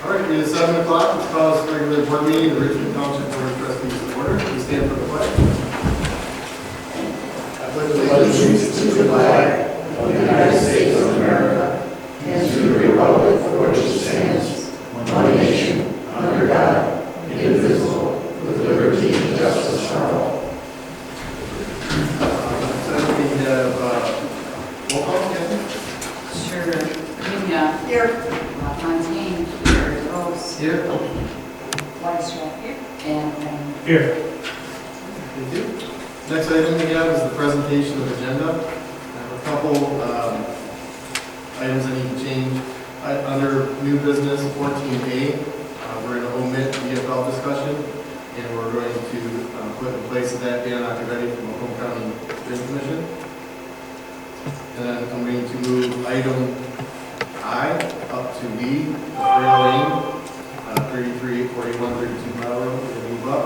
All right, it is 7 o'clock. Let's call this regular board meeting of the Richmond Township Board of Trustees to order. We stand for the pledge. I pledge allegiance to the flag of the United States of America and to the republic for which it stands, one nation, under God, indivisible, with liberty and justice for all. So we have roll call, Kathy? Sure. Virginia. Here. LaFontaine. Here. Rose. Here. Weistrap. Here. And Here. Thank you. Next item we have is the presentation of agenda. I have a couple items I need to change. Under new business 14A, we're going to omit VFL discussion, and we're going to put in place of that Dan Octavetti from Macomb County Bridge Commission. And then I'm going to move item I up to B, the Trail Lane, 33, 41, 32 mile road, we're going to move up.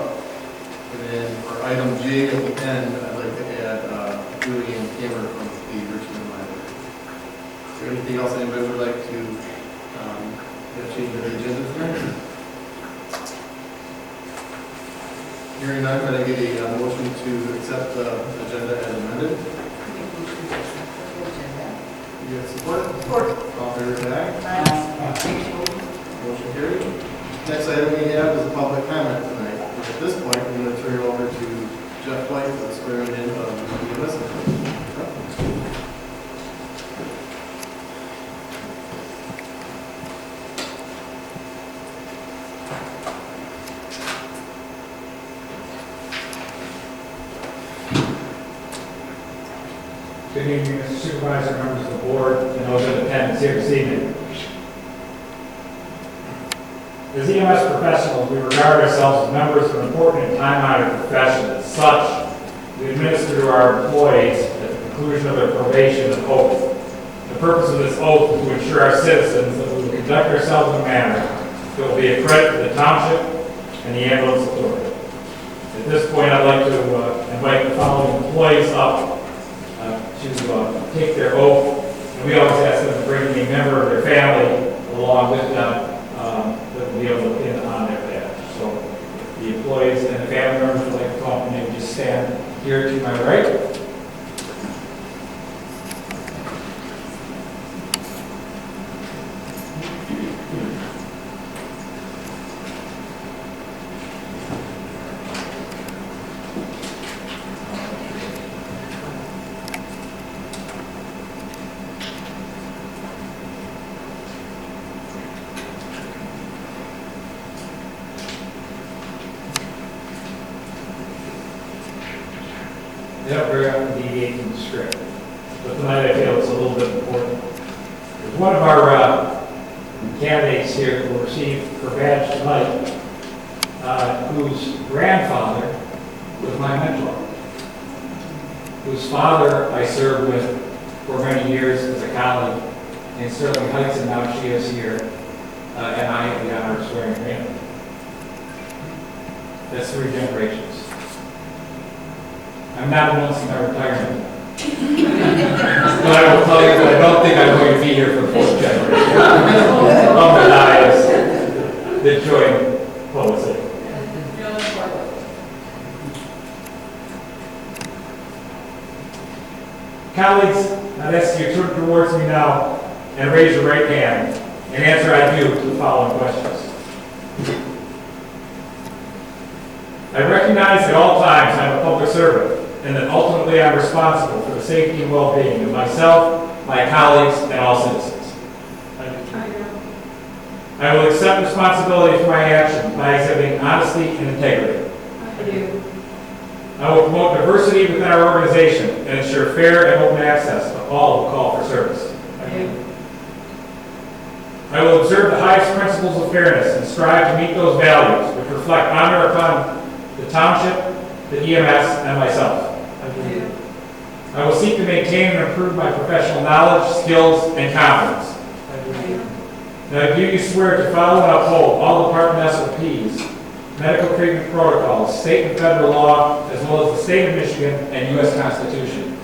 And then for item J at the end, I'd like to add Julie and Cameron from the Richmond Library. Is there anything else anybody would like to change the agenda tonight? Hearing none, can I get a motion to accept the agenda as amended? You have support? Support. All in favor, say aye. Motion carried. Next item we have is a public comment tonight. At this point, I'm going to turn it over to Jeff White, the swearing in of the listener. Good evening, Mr. Supervisor, members of the board, and those in attendance here this evening. As EMS professionals, we regard ourselves as members of an important and time-honored profession. As such, we administer to our employees at the conclusion of their probation an oath. The purpose of this oath is to ensure our citizens that we will conduct ourselves in a manner that will be a credit to the township and the ambulance authority. At this point, I'd like to invite the following employees up to take their oath, and we always ask them to bring a member of their family along with them that will be able to pin on their badge. So if the employees and the family members would like to come up, and maybe just stand here to my right. Yep, very often deviate from the script. But tonight I feel it's a little bit important. There's one of our candidates here who will receive her badge tonight, whose grandfather was my mentor, whose father I served with for many years as a colleague in Sterling Heights, and now she is here, and I have the honor of swearing her in. That's 3 generations. I'm not announcing my retirement. But I will tell you that I don't think I'm going to be here for the 4th generation. Of the diets that join policy. Colleagues, I'd ask you to turn towards me now and raise your right hand and answer I do to the following questions. I recognize at all times I'm a public servant, and that ultimately I'm responsible for the safety and well-being of myself, my colleagues, and all citizens. I will accept responsibility for my actions by exhibiting honesty and integrity. I will promote diversity within our organization and ensure fair and open access to all who call for service. I will observe the highest principles of fairness and strive to meet those values which reflect honor upon the township, the EMS, and myself. I will seek to maintain and improve my professional knowledge, skills, and confidence. And I do swear to follow and uphold all department SOPs, medical treatment protocols, state and federal law, as well as the state of Michigan and U.S. Constitution.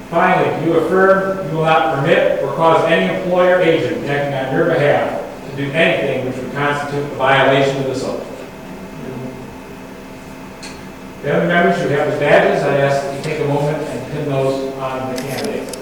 Finally, do you affirm you will not permit or cause any employer or agent acting on your behalf to do anything which would constitute a violation of this oath? Family members who have the badges, I ask that you take a moment and pin those on the candidates.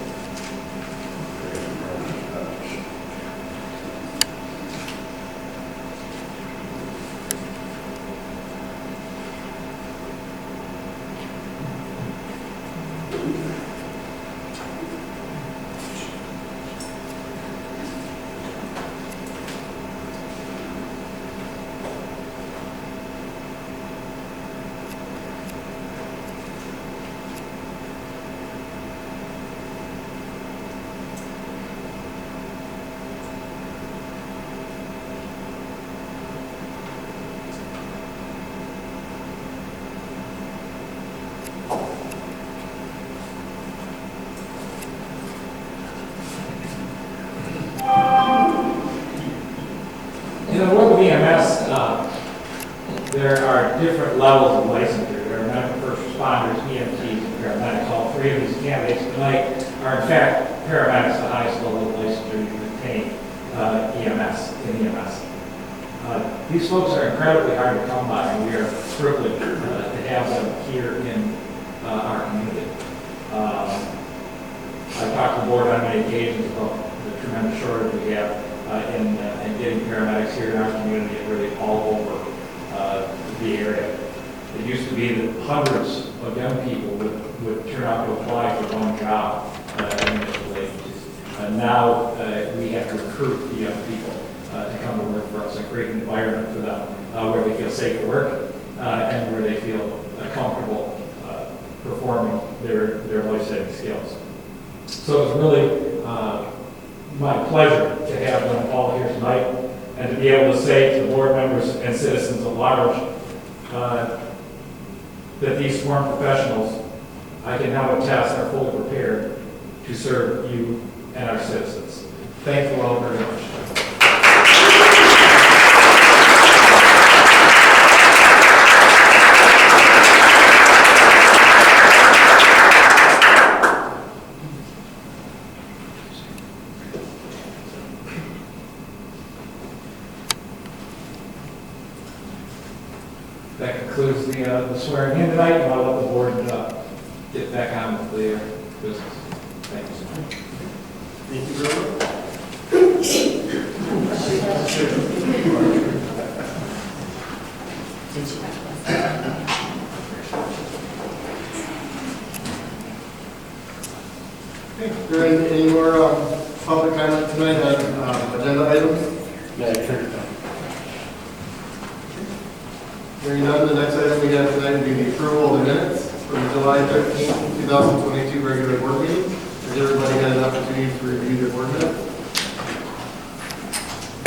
In the world of EMS, there are different levels of licensure. There are medical first responders, EMTs, and paramedics. All three of these candidates tonight are in fact paramedics, the highest level of licensure you can obtain in EMS. These folks are incredibly hard to come by, and we are privileged to have them here in our community. I've talked to the board on many occasions about the tremendous shortage we have in getting paramedics here in our community and really all over the area. It used to be that hundreds of young people would turn out to apply for one job initially. Now we have to recruit the young people to come to work for us and create an environment for them where they feel safe to work and where they feel comfortable performing their life-saving skills. So it's really my pleasure to have them all here tonight and to be able to say to the board members and citizens at large that these sworn professionals, I can now attest, are fully prepared to serve you and our citizens. Thank you all very much. That concludes the swearing in tonight, and I'll let the board get back on with their business. Thank you so much. Thank you very much. Okay, is there any more public comment tonight on agenda items? Yeah, turn it down. Hearing none, the next item we have tonight will be the approval of the minutes from the July 13th, 2022 regular board meeting. Has everybody had an opportunity to review their board minutes?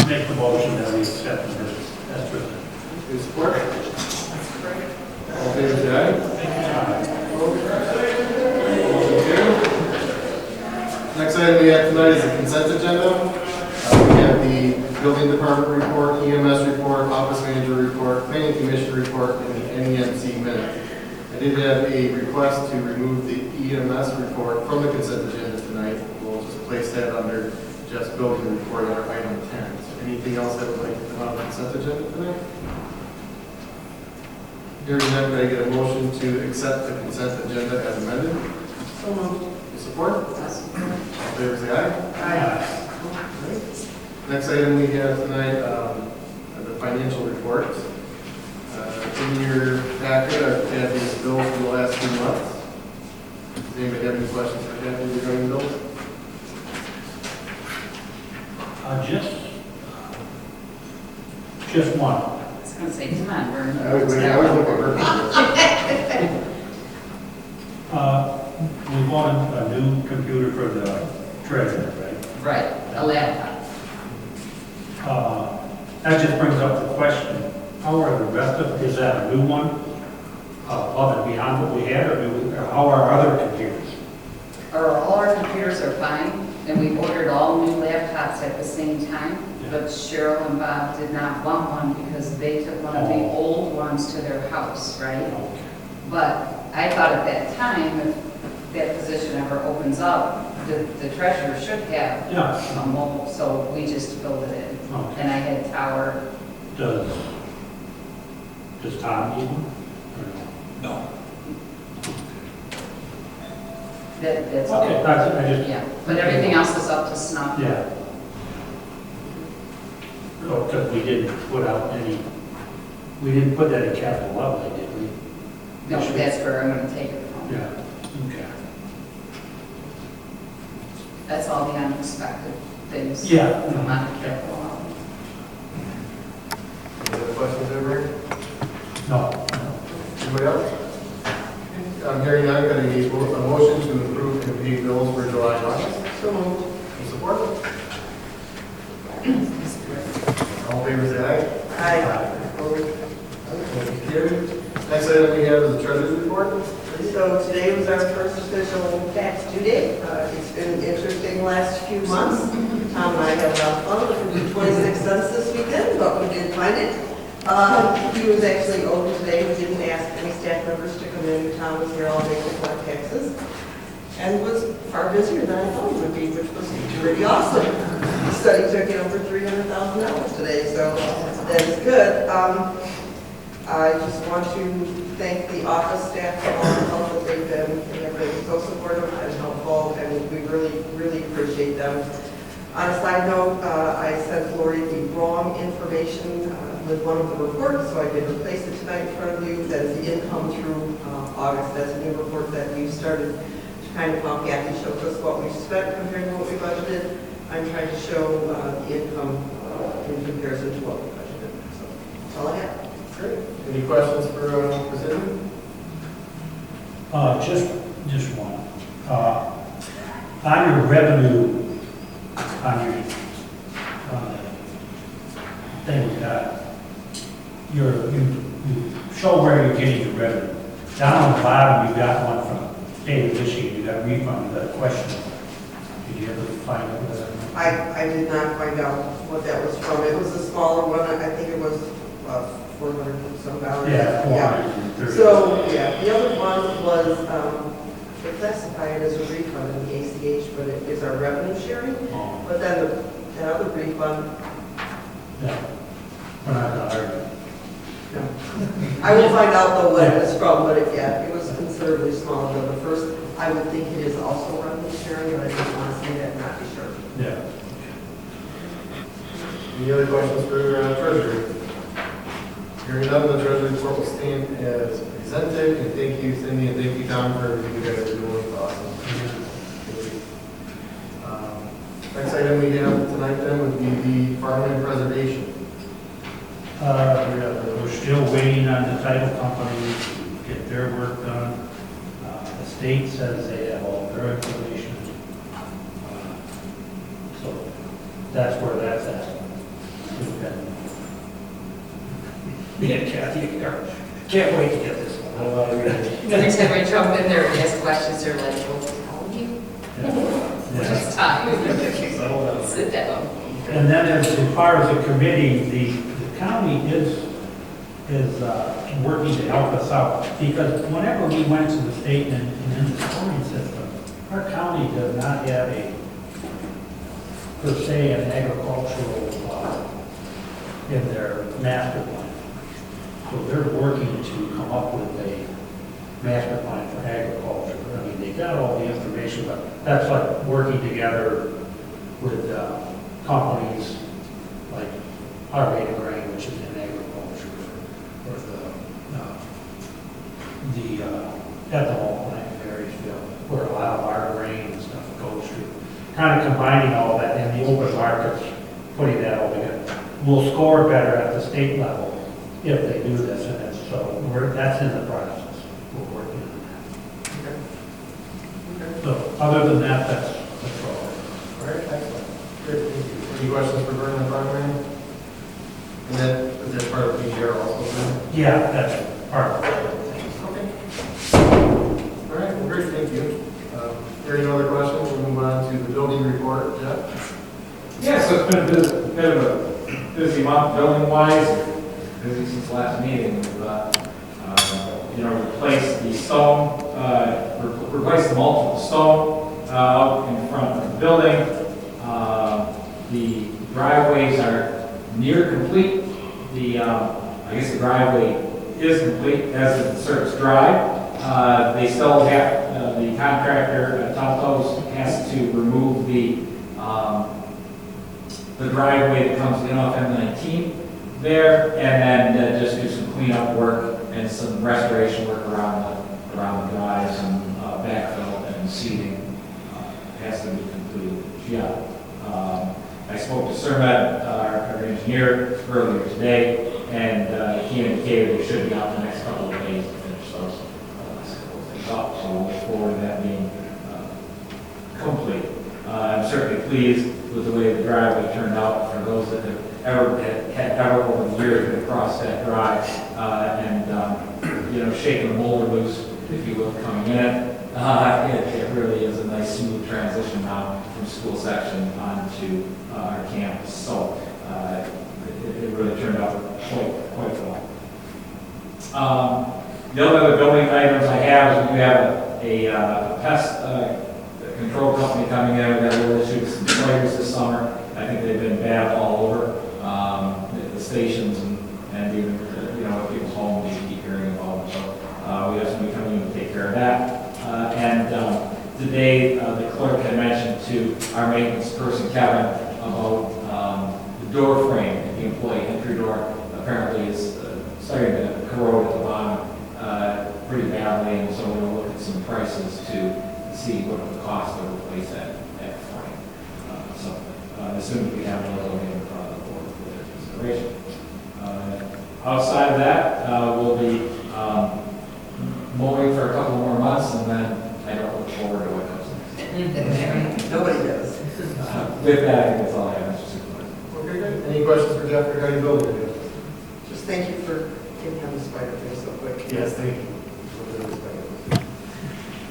Make the motion that we accept the minutes as presented. Is support? All in favor, say aye. Motion carried. Next item we have tonight is the consent agenda. We have the building department report, EMS report, office manager report, planning commission report, and the NEMC minutes. I did have a request to remove the EMS report from the consent agenda tonight. We'll just place that under just building report under item 10. So anything else that would like to come out of the consent agenda tonight? Hearing none, could I get a motion to accept the consent agenda as amended? So moved. Support? All in favor, say aye. Next item we have tonight, the financial report. In your packet, I've had these bills for the last 2 months. Does anybody have any questions for Kathy regarding the bills? Just one. I was going to say, come on, Vern. I always look at her. We bought a new computer for the treasurer, right? Right, a laptop. That just brings up the question, how are the rest of, is that a new one? Above and beyond what we had, or how are our other computers? All our computers are fine, and we ordered all new laptops at the same time, but Cheryl and Bob did not want one because they took one of the old ones to their house, right? Okay. But I thought at that time, if that position ever opened opens up, the treasurer should have Yeah. a mobile, so we just filled it in. Okay. And I had Tower, Does Tom need one? No. that's all. Okay, that's it, I just, Yeah, but everything else is up to snuff. yeah. Oh, because we didn't put out any, we didn't put that in capital outlay, did we? No, that's where I'm gonna take it from. Yeah, okay. That's all the unexpected things. Yeah. From out of capital outlay. Any other questions over? No. Anybody else? I'm hearing none, got a motion to approve and pay bills for July and August. So moved. Any support? All in favor, say aye. Aye. Opposed? Motion carried. Next item we have is the treasurer's report. So today was our first official tax due date. It's been an interesting last few months. Tom and I had a lot of fun looking for 26 cents this weekend, but we did find it. He was actually open today. We didn't ask any staff members to come in. Tom was here all day to collect taxes and was far busier than I thought he would be, which was pretty awesome. So he took in over $300,000 today, so that is good. I just want to thank the office staff for all the help that they've been. They have been so supportive and helpful, and we really, really appreciate them. On a side note, I sent Lori the wrong information with one of the reports, so I did replace it tonight in front of you. That is the income through August. That's a new report that we started to kind of help Kathy show us what we spent compared to what we budgeted. I'm trying to show the income in comparison to what we budgeted. So that's all I have. Great. Any questions for Cindy? Just one. On your revenue, on your thing, you show where you're getting your revenue. Down on the bottom, you got one from the state of Michigan, you got a refund, you got a question. Did you ever find out what that was? I did not find out what that was from. It was a smaller one. I think it was $400 and some dollars. Yeah, 430. So, yeah, the other one was, they classify it as a refund in the ACH, but it is our revenue sharing. Oh, But then the other refund, yeah. We're not gonna argue. no. I will find out though what it is from, but it was considerably smaller than the first. I would think it is also revenue sharing, but I just want to say that, not be sure. Yeah. Any other questions for treasurer? Hearing none, the treasury report will stand as presented. And thank you, Cindy, and thank you, Tom, for everything you guys are doing. It's awesome. Next item we have tonight then would be the farmland preservation. We're still waiting on the title company to get their work done. The state says they have all their information. So that's where that's at. We've been- Me and Kathy can't wait to get this one. Every time I jump in there and ask questions, they're like, well, tell you, Yeah. it's time. Sit down. And then as far as the committee, the county is working to help us out. Because whenever we went to the state and in the scoring system, our county does not have per se, an agricultural, in their master plan. So they're working to come up with a master plan for agriculture. I mean, they got all the information, but that's like working together with companies like our rate of grain, which is in agriculture, or the ethanol plant in Marysville, where a lot of our grain and stuff goes through. Kind of combining all that in the open markets, putting that all together. We'll score better at the state level if they do this, and it's, so that's in the process. We're working on that. So other than that, that's all. All right, excellent. Great, thank you. Any questions for Vernon and farmland? And that, is that part of PGR also? Then? Yeah, that's part of it. Okay. All right, well, great, thank you. Hearing no other questions, we'll move on to the building report. Jeff? Yeah, so it's been a bit of a busy month building wise, busy since last meeting. We've replaced the stone, replaced the multiple stone out in front of the building. The driveways are near complete. I guess the driveway is complete as of the service drive. They still have, the contractor, Taltos, has to remove the driveway that comes in off M19 there, and then just do some cleanup work and some restoration work around the drives and backfill and seeding has to be completed. Yeah. I spoke to Sermet, our engineer, earlier today, and he indicated it should be out the next couple of days to finish those things up. So we'll look forward to that being complete. I'm certainly pleased with the way the driveway turned out for those that had ever over the years been across that drive and shaking the mold loose, if you will, coming in. It really is a nice smooth transition now from school section onto our campus. So it really turned out quite well. The other building items I have is we do have a pest control company coming in. We've got a little issue with some spiders this summer. I think they've been bad all over the stations and even at people's homes. You keep hearing about them. So we have somebody coming in to take care of that. Today, the clerk had mentioned to our maintenance person, Kevin, about the door frame at the employee entry door. Apparently is starting to corrode at the bottom pretty badly, and so we're going to look at some prices to see what it would cost to replace that frame. As soon as we have those, we'll get in front of the board for their consideration. Outside of that, we'll be mowing for a couple more months, and then I don't look forward to what comes next. Nobody does. With that, I think that's all I have, Mr. Supervisor. Okay, good. Any questions for Jeff regarding building? Just thank you for getting on the spider thing so quick. Yes, thank you.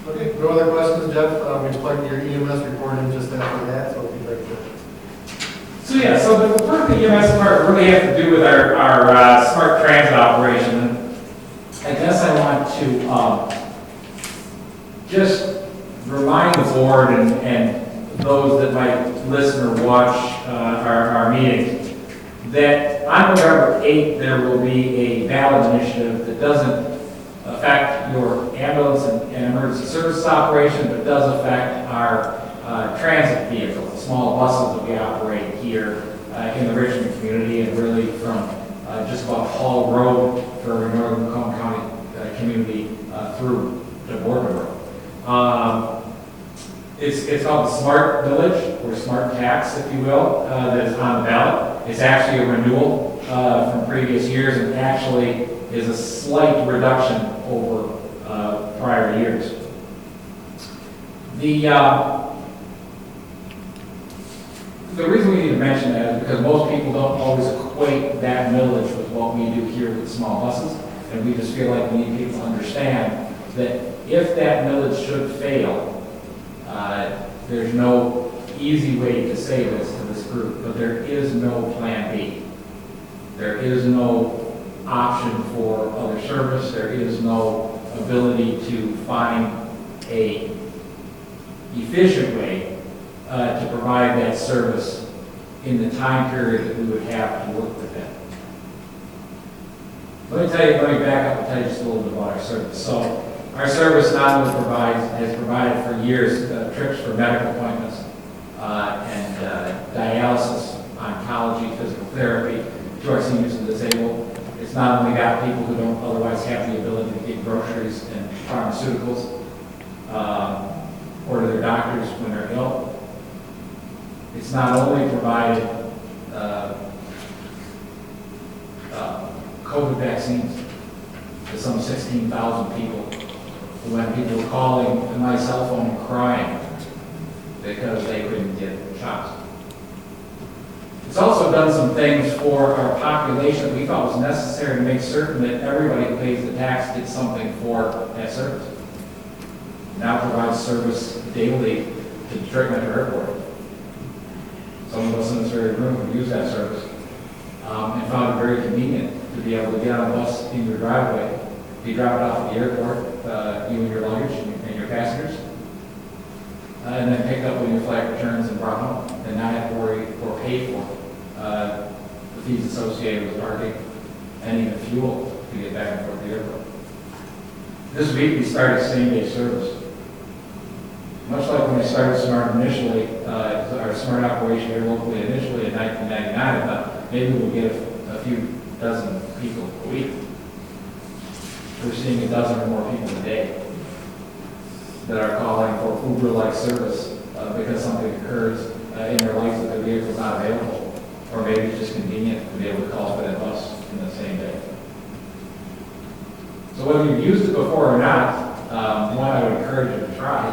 Okay, no other questions, Jeff? We plugged your EMS report in just after that, so we'll be right there. So the part of the EMS part really has to do with our smart transit operation. And I guess I want to just remind the board and those that might listen or watch our meetings that on November 8th there will be a ballot initiative that doesn't affect your ambulance and emergency services operation, but does affect our transit vehicles, the small buses that we operate here in the Richmond community, and really from just about Hall Road for Northern Macomb County community through to Boardman Road. It's called the Smart Village, or Smart Tax, if you will, that is on the ballot. It's actually a renewal from previous years, and actually is a slight reduction over prior years. The reason we need to mention that is because most people don't always equate that millage with what we do here with small buses, and we just feel like we need people to understand that if that millage should fail, there's no easy way to say this to this group, but there is no plan B. There is no option for other service. There is no ability to find a efficient way to provide that service in the time period that we would have to work with it. Let me back up and tell you just a little bit about our service. So our service not only has provided for years trips for medical appointments and dialysis, oncology, physical therapy to our seniors and disabled. It's not only got people who don't otherwise have the ability to get groceries and pharmaceuticals or to their doctors when they're ill. It's not only provided COVID vaccines to some 16,000 people. When people were calling my cell phone and crying because they couldn't get shots. It's also done some things for our population that we thought was necessary to make certain that everybody who pays the tax gets something for that service. It now provides service daily to Detroit Metro Airport. Some of us in this very room have used that service and found it very convenient to be able to get on a bus in your driveway, be dropped off at the airport, you and your luggage and your passengers. and then picked up when your flag returns and brought home, and not have to worry or pay for the fees associated with parking and even fuel to get back and forth to the airport. This week we started same-day service. Much like when we started SMART initially, our SMART operation here locally initially in 1999, I thought maybe we'll get a few dozen people a week. We're seeing a dozen or more people a day that are calling for Uber-like service because something occurs in their life that their vehicle is not available, or maybe it's just convenient to be able to call for that bus in the same day. So whether you've used it before or not, one, I would encourage you to try,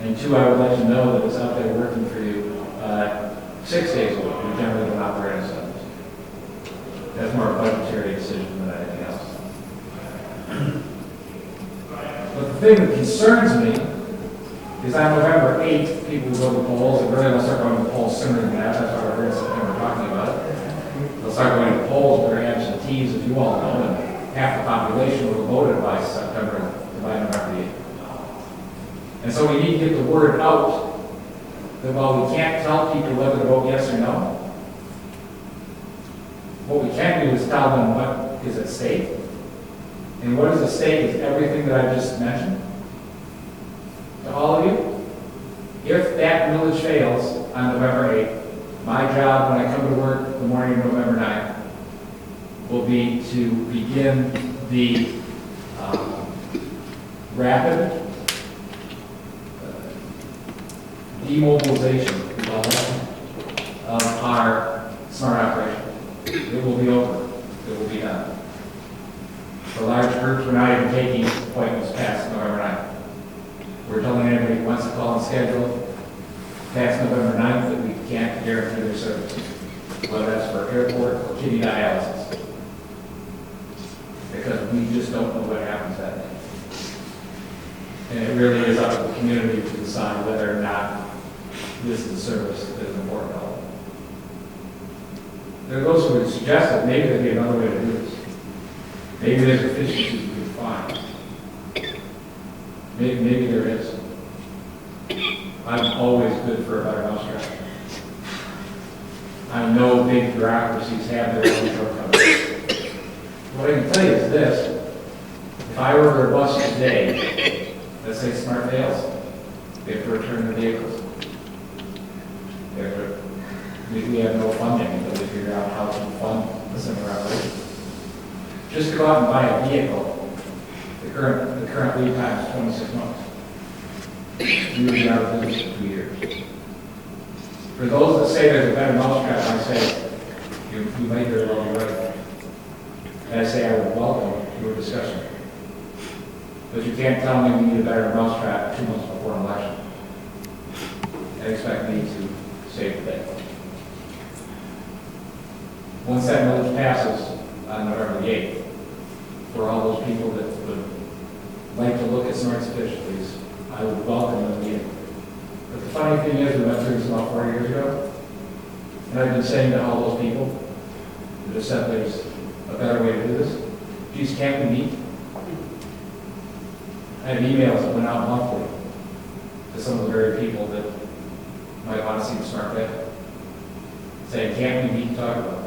and two, I would let you know that it's out there working for you 6 days a week. We generally don't operate on Sundays. That's more a budgetary decision than anything else. But the thing that concerns me is on November 8th, people will go to the polls, and really they'll start going to the polls sooner than that. That's why we're here in September talking about it. They'll start going to the polls with their absentees, as you all know, and half the population will have voted by November 8th. And so we need to get the word out that while we can't tell people whether to vote yes or no, what we can do is tell them what is at stake. And what is at stake is everything that I just mentioned to all of you. If that millage fails on November 8th, my job when I come to work the morning of November 9th will be to begin the rapid demobilization of our SMART operation. It will be over. It will be done. For large groups, we're not even taking appointments past November 9th. We're telling anybody who wants to call and schedule past November 9th that we can't guarantee their service, whether that's for airport or kidney dialysis, because we just don't know what happens that day. And it really is up to the community to decide whether or not this is a service that is important to all. There are those who would suggest that maybe there'd be another way to do this. Maybe there's efficiencies we could find. Maybe there is. I'm always good for a better mousetrap. I know big bureaucracies have their own shortcomings. What I can tell you is this. If I order a bus today, let's say SMART fails, they have to return the vehicles. We have no funding until we figure out how to fund a similar operation. Just to go out and buy a vehicle, the current lead time is 26 months. We would be out of business for 2 years. For those that say there's a better mousetrap, I say you might very well be right. And I say I would welcome your discussion. But you can't tell me we need a better mousetrap 2 months before an election and expect me to save the day. Once that millage passes on November the 8th, for all those people that would like to look at SMART's efficiencies, I would welcome them meeting. But the funny thing is, we went through this about 4 years ago, and I've been saying to all those people that have said there's a better way to do this, geez, can't we meet? I have emails that went out monthly to some of the very people that might want to see the SMART fail, saying, can't we meet and talk about this?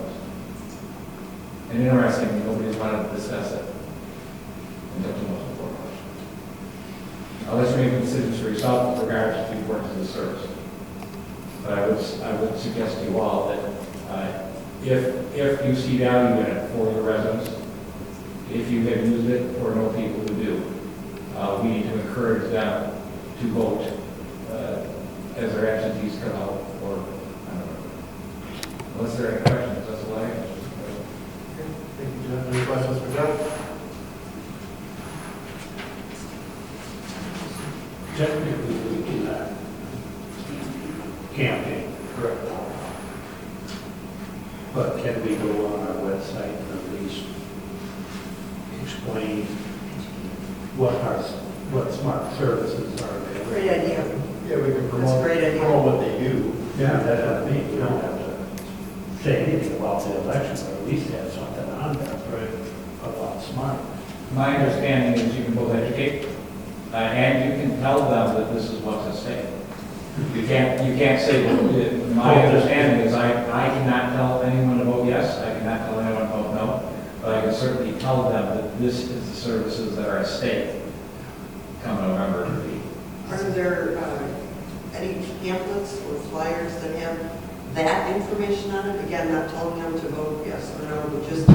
And interestingly, nobody's wanted to discuss it until 2 months before election. I'll let you make decisions for yourself with regards to the importance of the service. But I would suggest to you all that if you see value in it for your residents, if you have used it or know people who do, we need to encourage them to vote as their absentees come out, or I don't know. Unless there are any questions, that's all I have. Thank you, Jeff. Any questions for Jeff? Technically, we cannot campaign. Correct. But can we go on our website and at least explain what SMART services are available? Great idea. Yeah, we can That's a great idea. promote what they do. Yeah, that's what I mean. You don't have to say anything about the election, but at least have something on there about SMART. My understanding is you can both educate and you can tell them that this is what's at stake. You can't say, my understanding is I cannot tell anyone to vote yes, I cannot tell anyone to vote no, but I can certainly tell them that this is the services that are at stake come November. Are there any pamphlets or flyers that have that information on it? Again, not telling them to vote yes or no, but just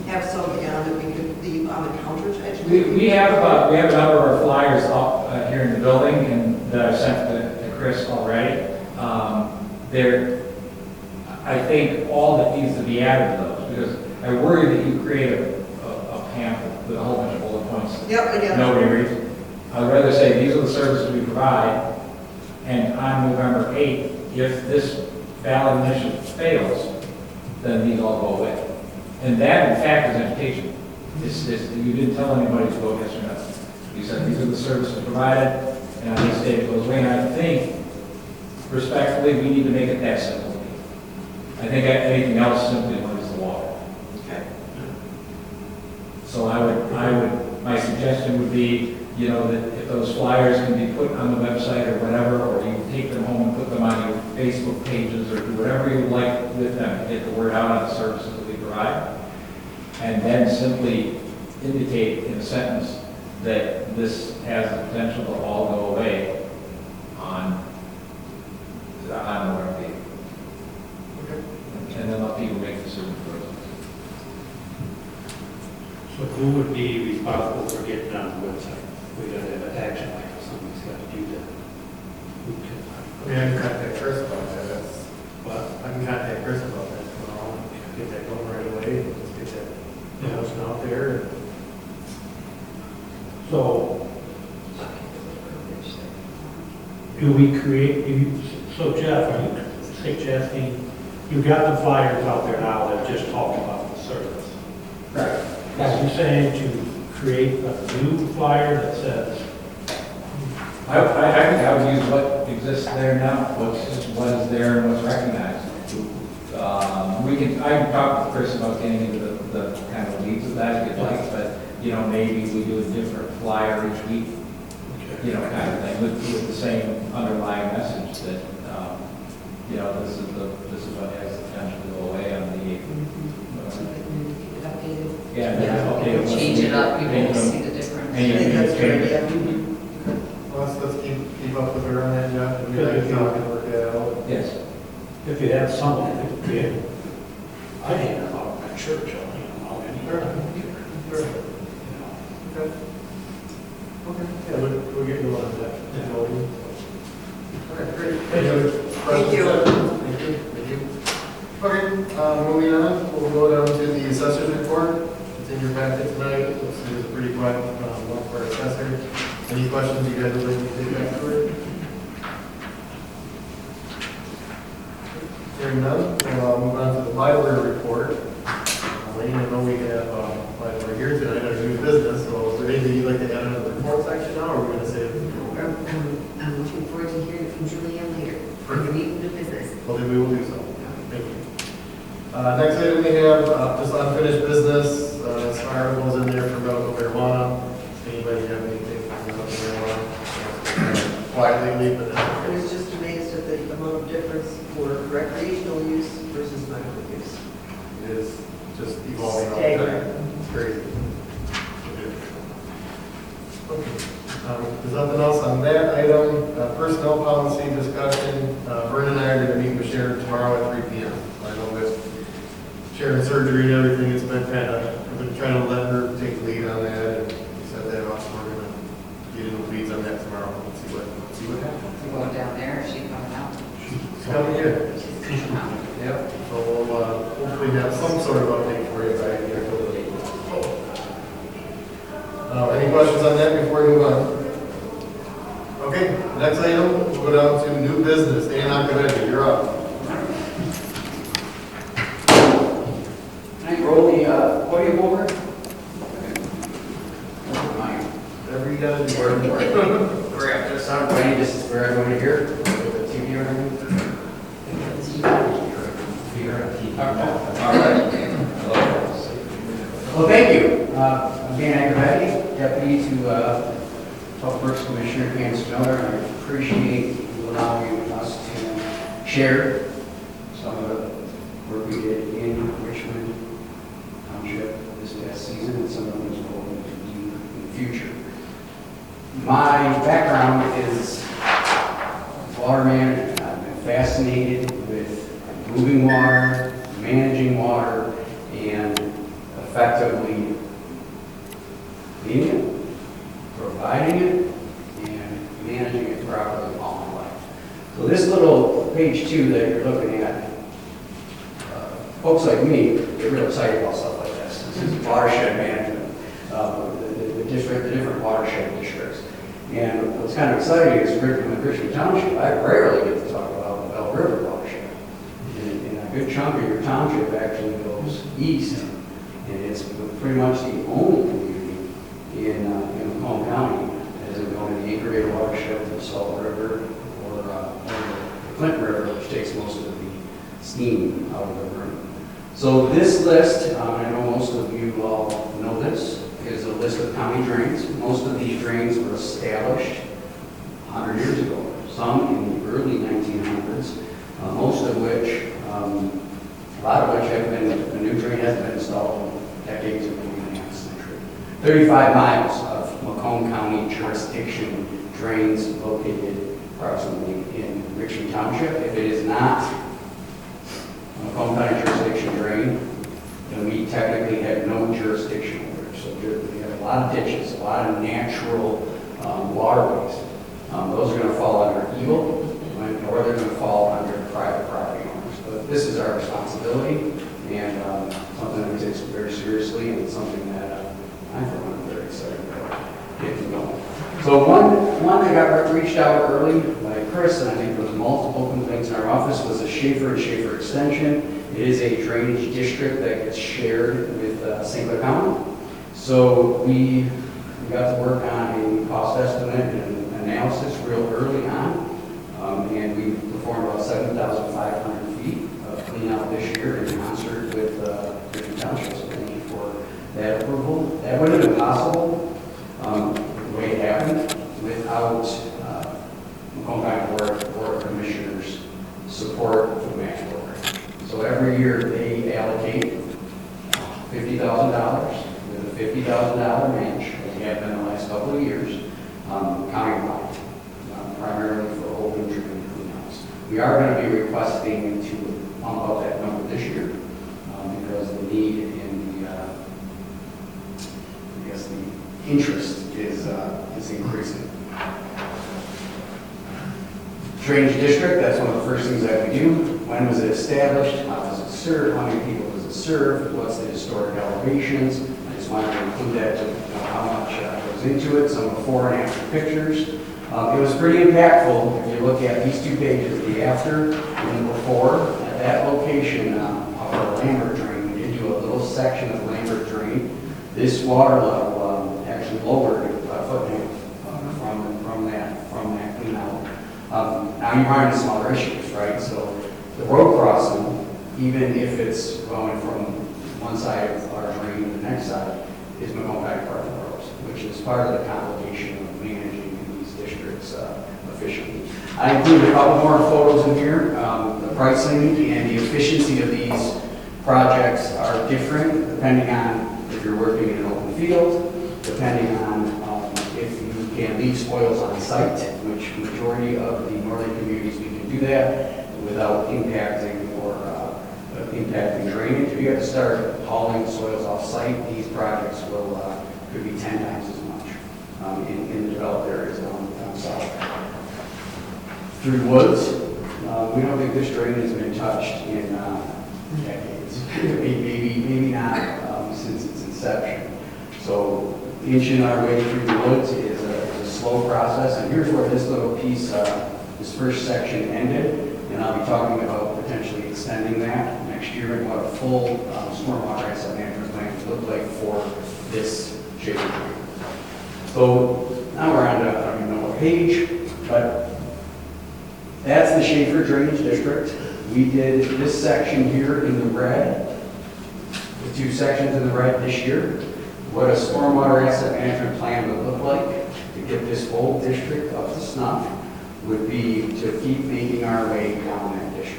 have something on that we could leave on the counter to educate. We have a number of our flyers up here in the building and that I've sent to Chris already. I think all that needs to be added to those, because I worry that you create a pamphlet with a whole bunch of bullet points. Yep, again. Nobody reads. I'd rather say these are the services we provide, and on November 8th, if this ballot initiative fails, then these all go away. And that, in fact, is education. You didn't tell anybody to vote yes or no. You said these are the services provided, and on this day it goes away. And I think, respectfully, we need to make it that simple. I think anything else simply muddies the water. Okay. So my suggestion would be, that if those flyers can be put on the website or whatever, or you take them home and put them on your Facebook pages or do whatever you would like with them to get the word out on the services that we provide. And then simply indicate in a sentence that this has the potential to all go away on November 8th. And then let people make decisions for themselves. So who would be responsible for getting on the website? We gotta have an action item, somebody's got to do that. Who can- I mean, I can contact Chris about that, What? I can contact Chris about that tomorrow, get that going right away, and just get that motion out there. So, do we create, so Jeff, are you suggesting, you got the flyers out there now that just talk about the service? Right. Are you saying to create a new flyer that says, I think I would use what exists there now, what is there and what's recognized. I can talk with Chris about getting into the kind of weeds of that if you'd like, but, maybe we do a different flyer each week, kind of thing, with the same underlying message that, this is what has the potential to go away on the, Change it up, people will see the difference. I think that's a good idea. Let's keep up with her on that, Jeff, and we can talk and work that out. Yes. if you have someone that could get, I hang them out in my church, I'll anywhere. Sure. Okay. Okay, yeah, we'll get you on that. All right, great. Thank you. Thank you. Thank you. Thank you. Okay, moving on, we'll go down to the assessor's report. It's in your packet tonight. It's a pretty quick one for our assessor. Any questions you guys would like to take back to it? Hearing none, we'll move on to the library report. Wayne, I know we have library here tonight, our new business, so is there anything you'd like to add into the report section now, or are we going to say? I'm looking forward to hearing from Julianne later. For the meeting of business. Well, then we will do so. Thank you. Next item we have just unfinished business. Some articles in there for medical marijuana. Anybody have anything for medical marijuana? Quietly, but I was just amazed at the amount of difference for recreational use versus medical use. it is just evolving all the time. Staggering. It's crazy. Okay. There's nothing else on that item. Personnel policy discussion. Vernon and I are going to meet with Sharon tomorrow at 3 p.m. I know with Sharon's surgery and everything, it's been I've been trying to let her take the lead on that, and we set that up. So we're going to get into the weeds on that tomorrow and see what happens. You going down there, or is she coming out? It's coming here. She's coming out. Yep. So we'll hopefully have some sort of update for you by the October 8th. Any questions on that before we move on? Okay, next item, we'll go down to new business. Dan Akavetti, you're up. Can I roll the podium over? Whatever you gotta do. Grab this out, Wayne, this is for everyone to hear, with the TV or anything. All right. Well, thank you. I'm Dan Agravetti, Deputy to Public Works Commissioner Dan Spiller, and I appreciate you allowing me share some of the work we did in Richmond Township this past season and some of the things we're hoping to do in the future. My background is water management. I've been fascinated with moving water, managing water, and effectively cleaning it, providing it, and managing it properly all my life. So this little page 2 that you're looking at, folks like me get real excited about stuff like this. This is watershed management, the different watershed districts. And what's kind of exciting is with Richmond Township, I rarely get to talk about the Bell River watershed. And a good chunk of your township actually goes east, and it's pretty much the only community in Macomb County that isn't going to the Anchor Bay watershed, the Salt River, or the Clinton River, which takes most of the steam out of the river. So this list, I know most of you all know this, is a list of county drains. Most of these drains were established 100 years ago, some in the early 1900s, most of which, a lot of which have been, a new drain has been installed decades ago in the last century. 35 miles of Macomb County jurisdiction drains located approximately in Richmond Township. If it is not a Macomb County jurisdiction drain, then we technically have no jurisdiction over it. So we have a lot of ditches, a lot of natural waterways. Those are going to fall under Eagle, or they're going to fall under private property owners. But this is our responsibility, and something that we take very seriously, and it's something that I'm for one am very excited about getting going. So one that got reached out early by Chris, and I think there was multiple complaints in our office, was the Schaefer and Schaefer extension. It is a drainage district that gets shared with St. Clair County. So we got to work on a cost estimate and analysis real early on, and we performed about 7,500 feet of clean out this year in concert with Richmond Township. So thank you for that approval. That wouldn't have been possible the way it happened without Macomb County Board of Commissioners' support for the match program. So every year they allocate $50,000 with a $50,000 match, as we have been the last couple of years, countywide, primarily for open drain cleanouts. We are going to be requesting to bump up that number this year because the need in the, I guess the interest is increasing. Drainage district, that's one of the first things that we do. When was it established? How was it served? How many people does it serve? What's the historic elevations? I just wanted to include that to know how much goes into it, some before and after pictures. It was pretty impactful if you look at these 2 pages, the after and the before. At that location of our Lambert drain, we did do a little section of Lambert drain. This water level actually lowered a foot and a half from that clean out. Now you run into some other issues, right? So the road crossing, even if it's going from one side of our drain to the next side, is Macomb County Park and Roads, which is part of the complication of managing these districts efficiently. I included a couple more photos in here. The pricing and the efficiency of these projects are different depending on if you're working in an open field, depending on if you can leave spoils on site, which majority of the northern communities we can do that without impacting impacting drainage. If you have to start hauling soils off site, these projects will could be 10 times as much in the developed areas down south. Through the woods, we don't think this drain has been touched in decades, maybe not since its inception. So inching our way through the woods is a slow process, and here's where this little piece, this first section ended, and I'll be talking about potentially extending that next year and what a full stormwater asset management plan would look like for this Schaefer drain. So now we're on to, I don't even know what page, but that's the Schaefer Drainage District. We did this section here in the red, the 2 sections in the red this year. What a stormwater asset management plan would look like to get this whole district up to snuff would be to keep making our way down that district.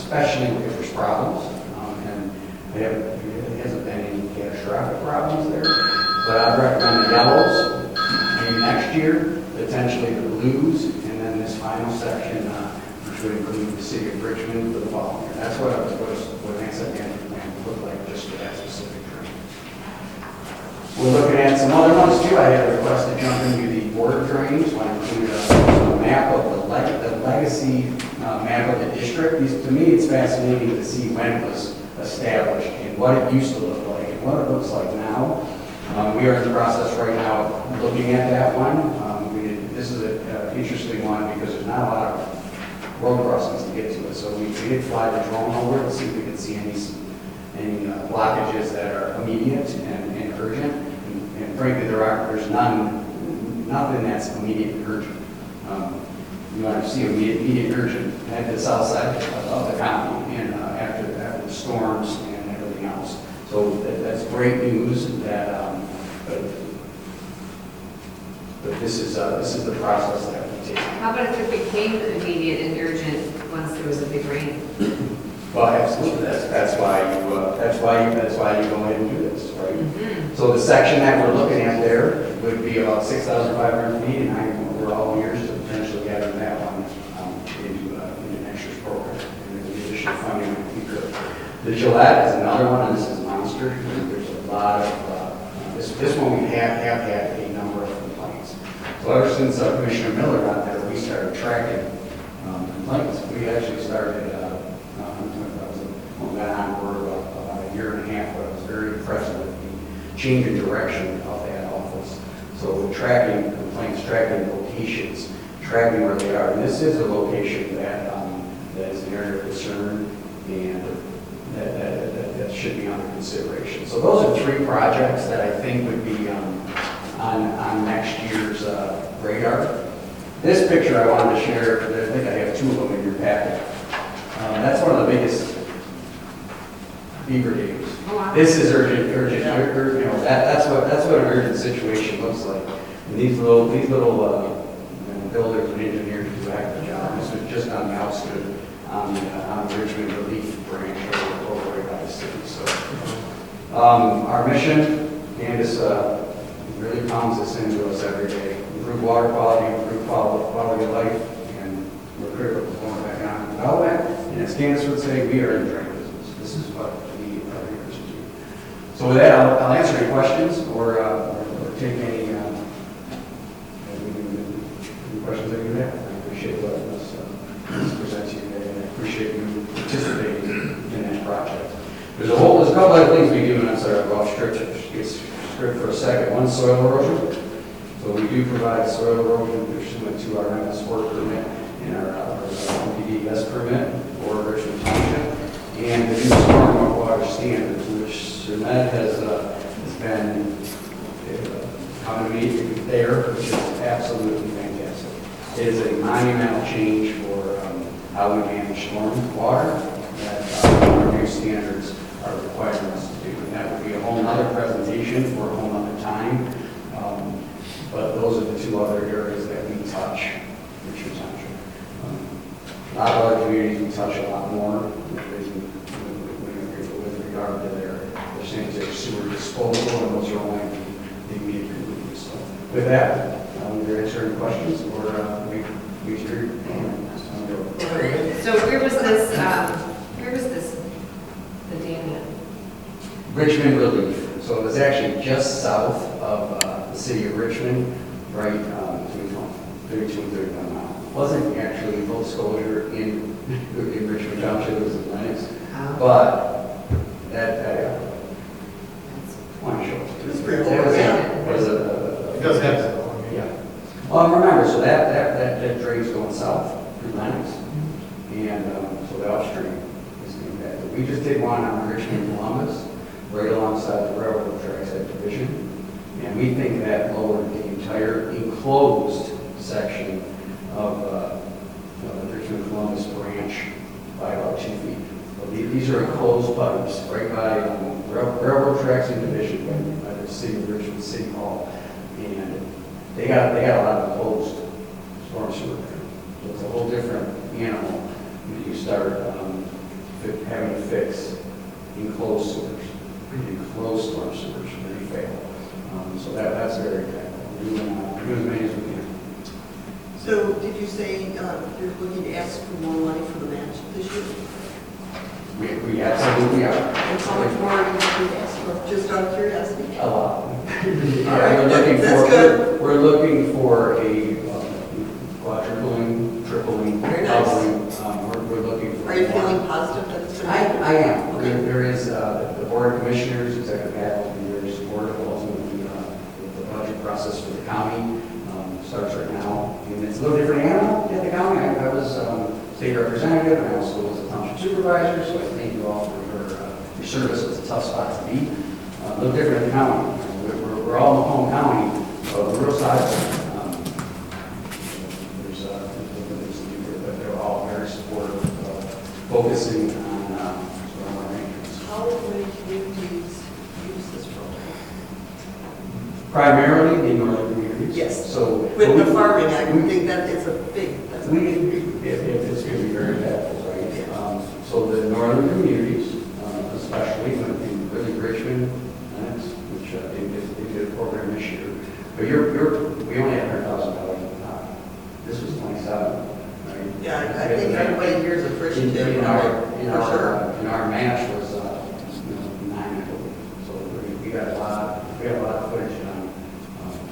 especially if there's problems. And there hasn't been any catastrophic problems there. But I'd recommend the yellows, maybe next year, potentially the blues, and then this final section, which would include the city of Richmond for the following year. That's what an asset management plan would look like just for that specific drain. We're looking at some other ones too. I had a request to jump into the border drains. I included a map of the legacy map of the district. To me, it's fascinating to see when it was established and what it used to look like and what it looks like now. We are in the process right now looking at that one. This is an interesting one because there's not a lot of road crossings to get to it. So we did fly the drone over to see if we could see any blockages that are immediate and urgent. And frankly, there's nothing that's immediate and urgent. You want to see immediate and urgent at the south side of the county and after the storms and everything else. So that's great news that, but this is the process that we take. How about if it became immediate and urgent once there was a big rain? Well, absolutely. That's why you go ahead and do this, right? Mm-hmm. So the section that we're looking at there would be about 6,500 feet, and we're all ears to potentially gather that one into next year's program. And then the additional funding would be good. The Gillette is another one, and this is a monster. There's a lot of this one we have had a number of complaints. So ever since Commissioner Miller got there, we started tracking complaints. We actually started. Got on for about a year and a half, but I was very impressed with the change in direction of that office. So we're tracking complaints, tracking locations, tracking where they are. And this is a location that is an area of concern and that should be under consideration. So those are three projects that I think would be on next year's radar. This picture I wanted to share, I think I have two of them in your packet. That's one of the biggest beaver dams. Oh, wow. This is urgent, that's what an urgent situation looks like. And these little builders and engineers do a heck of a job. This was just on the outskirts, on the Richmond relief branch over right by the city. So, our mission, Candace, really pounds this into us every day. Improve water quality, improve quality of life, and we're critical to going back on development. And as Candace would say, we are in the drain business. This is what we are here to do. So with that, I'll answer any questions or take any questions that you have. I appreciate letting us present to you today, and I appreciate you participating in that project. There's a couple other things we do, and I'm sorry, I'll go script for a second. One, soil erosion. So we do provide soil erosion pursuant to our MS4 permit and our MPDS permit for Richmond Township, and the new stormwater standards, which Surmet has been coming there, which is absolutely fantastic. It is a monumental change for how we manage storm water that our new standards are requiring us to do. And that would be a whole other presentation for a whole other time. But those are the two other areas that we touch, Richmond Township. A lot of other communities we touch a lot more with regard to their sanitary sewer disposal, and those are only the immediate communities. So with that, we're answering questions, or we hear. So where was this, the dam at? Richmond Relief. So it was actually just south of the city of Richmond, right between 32 and 31 miles. It wasn't actually full disclosure in Richmond Township, it was in Lennox. But that one show. It's pretty It was It does have that. yeah. Well, remember, so that drain's going south through Lennox, and so the upstream is impacted. We just did one on Richmond Columbus, right alongside the railroad tracks at Division, and we think that lowered the entire enclosed section of the Richmond Columbus branch by about 2 feet. So these are enclosed pipes right by railroad tracks in Division by the city of Richmond City Hall, and they got a lot of enclosed storm sewer there. So it's a whole different animal when you start having to fix enclosed sewers, enclosed storm sewers when they fail. So that's very impactful. We're doing as many as we can. So did you say you're looking to ask for more money for the match this year? We absolutely are. And how much more are you looking to ask for, just out of curiosity? A lot. All right, that's good. We're looking for a quadrupling, tripling, Very nice. doubling. We're looking for. Are you feeling positive that it's going to I happen? am. Okay. There is, the Board of Commissioners, Executive Council, and very supportive ultimately the budget process for the county starts right now. And it's a little different animal at the county. I was state representative and I also was a township supervisor, so I thank you all for your service. It's a tough spot to be. A little different in the county. We're all in the home county, but we're real sizable. But they're all very supportive of focusing on stormwater maintenance. How many communities use this program? Primarily the northern communities. Yes. So With the farming, I would think that it's a big, that's a big. it's going to be very impactful, right? So the northern communities, especially in really Richmond, which they did a program this year. But we only had $100,000 in the pot. This was 27, right? Yeah, I think everybody here is appreciative. For sure. Our match was 9, I believe. So we got a lot of footage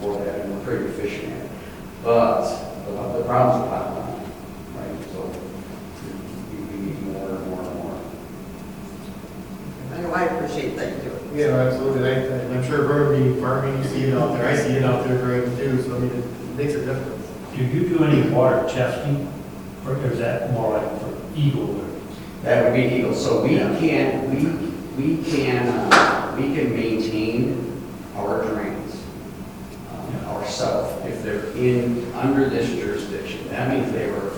for that, and we're pretty efficient at it. But the problem's a lot, right? So we need more and more and more. I know, I appreciate that you do it. Yeah, absolutely. I'm sure Vernon farming, you see it out there. I see it out there growing too, so I mean, it makes a difference. Do you do any water testing, or is that more like for eagle? That would be eagle. So we Yeah. can maintain our drains ourselves if they're under this jurisdiction. That means they were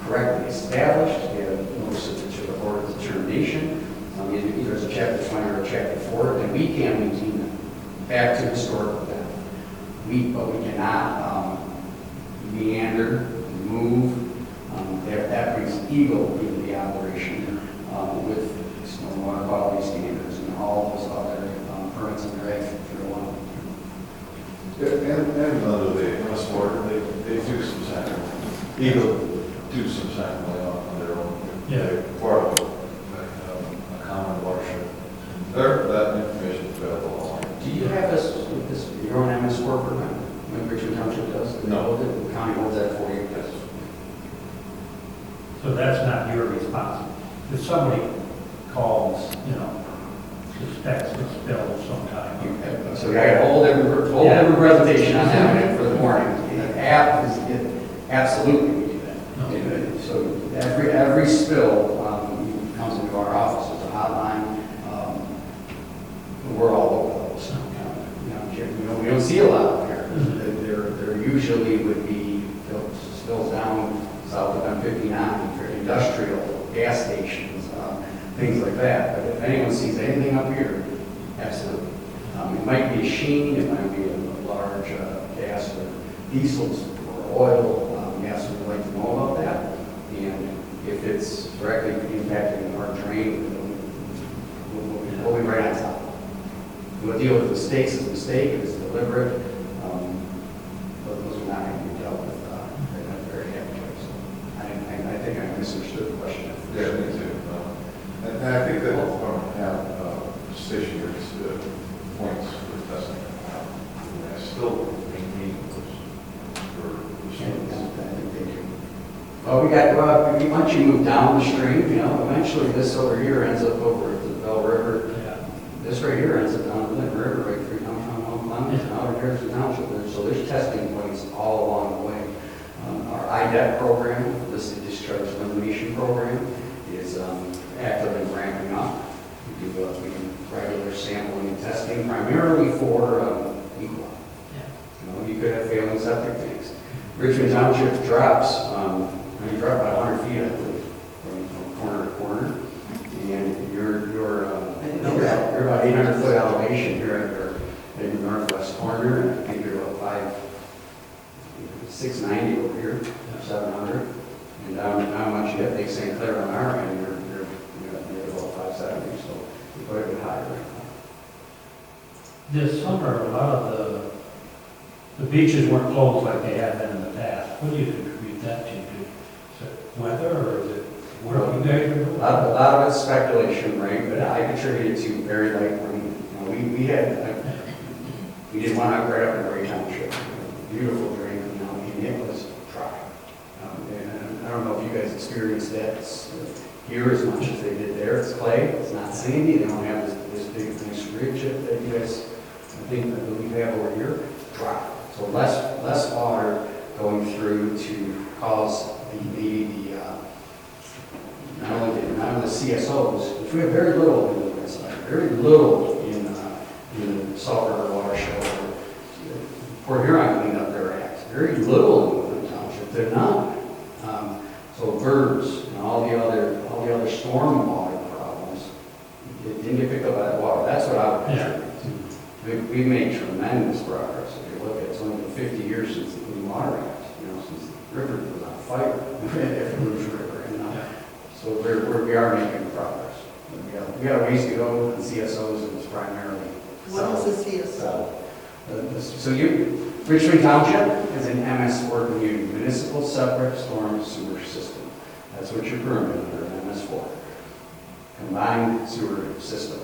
correctly established. They have notice of the board of determination. Either as a chapter 20 or a chapter 4, and we can maintain them back to historical depth. But we cannot meander, move. That brings eagle into the operation with stormwater quality standards and all those other permits and regs that are one. And under the MS Board, they do some sampling. Eagle do some sampling on their own. Yeah. They're part of a common watershed. That information is available online. Do you have your own MS4 permit? When Richmond Township does? No. The county holds that for you. Yes. So that's not your responsibility. If somebody calls, suspects a spill sometime. So I got a whole different presentation on that for the morning. Absolutely we do that. So every spill comes into our office as a hotline. We're all over those. We don't see a lot up here. There usually would be spills down south of M59 for industrial gas stations, things like that. But if anyone sees anything up here, absolutely. It might be a sheen, it might be a large gas or diesels or oil. Yes, we'd like to know about that. And if it's directly impacting our drain, we'll be right on top. We'll deal with mistakes as a mistake, if it's deliberate. But those are not going to be dealt with in a very happy way. So I think I misunderstood the question. Yeah, me too. And I think that we'll have stationary points for testing. I still maintain those for the students. Well, once you move down the stream, eventually this over here ends up over at the Bell River. Yeah. This right here ends up down the Clinton River, right through downtown Mount Clemens, and out of Harrison Township. So there's testing points all along the way. Our IDEP program, illicit discharge elimination program, is actively ramping up. We do regular sampling and testing, primarily for equal. You could have failing septic tanks. Richmond Township drops, you drop about 100 feet, I believe, from corner to corner, and you're about 800 foot elevation here at your northwest corner, and I think you're about 690 over here, 700, and down once you hit Lake St. Clair on our end, you're quite a bit higher. This summer, a lot of the beaches weren't closed like they had been in the past. What do you attribute that to? Is it weather or is it where you guys are A going? lot of it's speculation, right, but I contribute it to very light rain. You know, we did one out right up in Ray Township, beautiful drain, you know, and it was dry. And I don't know if you guys experienced that here as much as they did there. It's clay, it's not sandy, they don't have this big nice ridge that you guys, I believe they have over here. Dry. So less water going through to cause not only the CSOs, which we have very little in the west side, very little in the Salt River watershed. Port Huron cleaned up their act. Very little in the township. They're not. So birds and all the other storm water problems, it didn't get picked up by that water. That's what I would picture. We've made tremendous progress. If you look at it's only been 50 years since the Clean Water Act, you know, since the river was on fire after Rouge River. And, so we are making progress. We got a ways to go in CSOs, and it's primarily. What is the CSO? So Richmond Township is an MS4 community, municipal separate storm sewer system. That's what you're permitted under an MS4. Combined sewer system.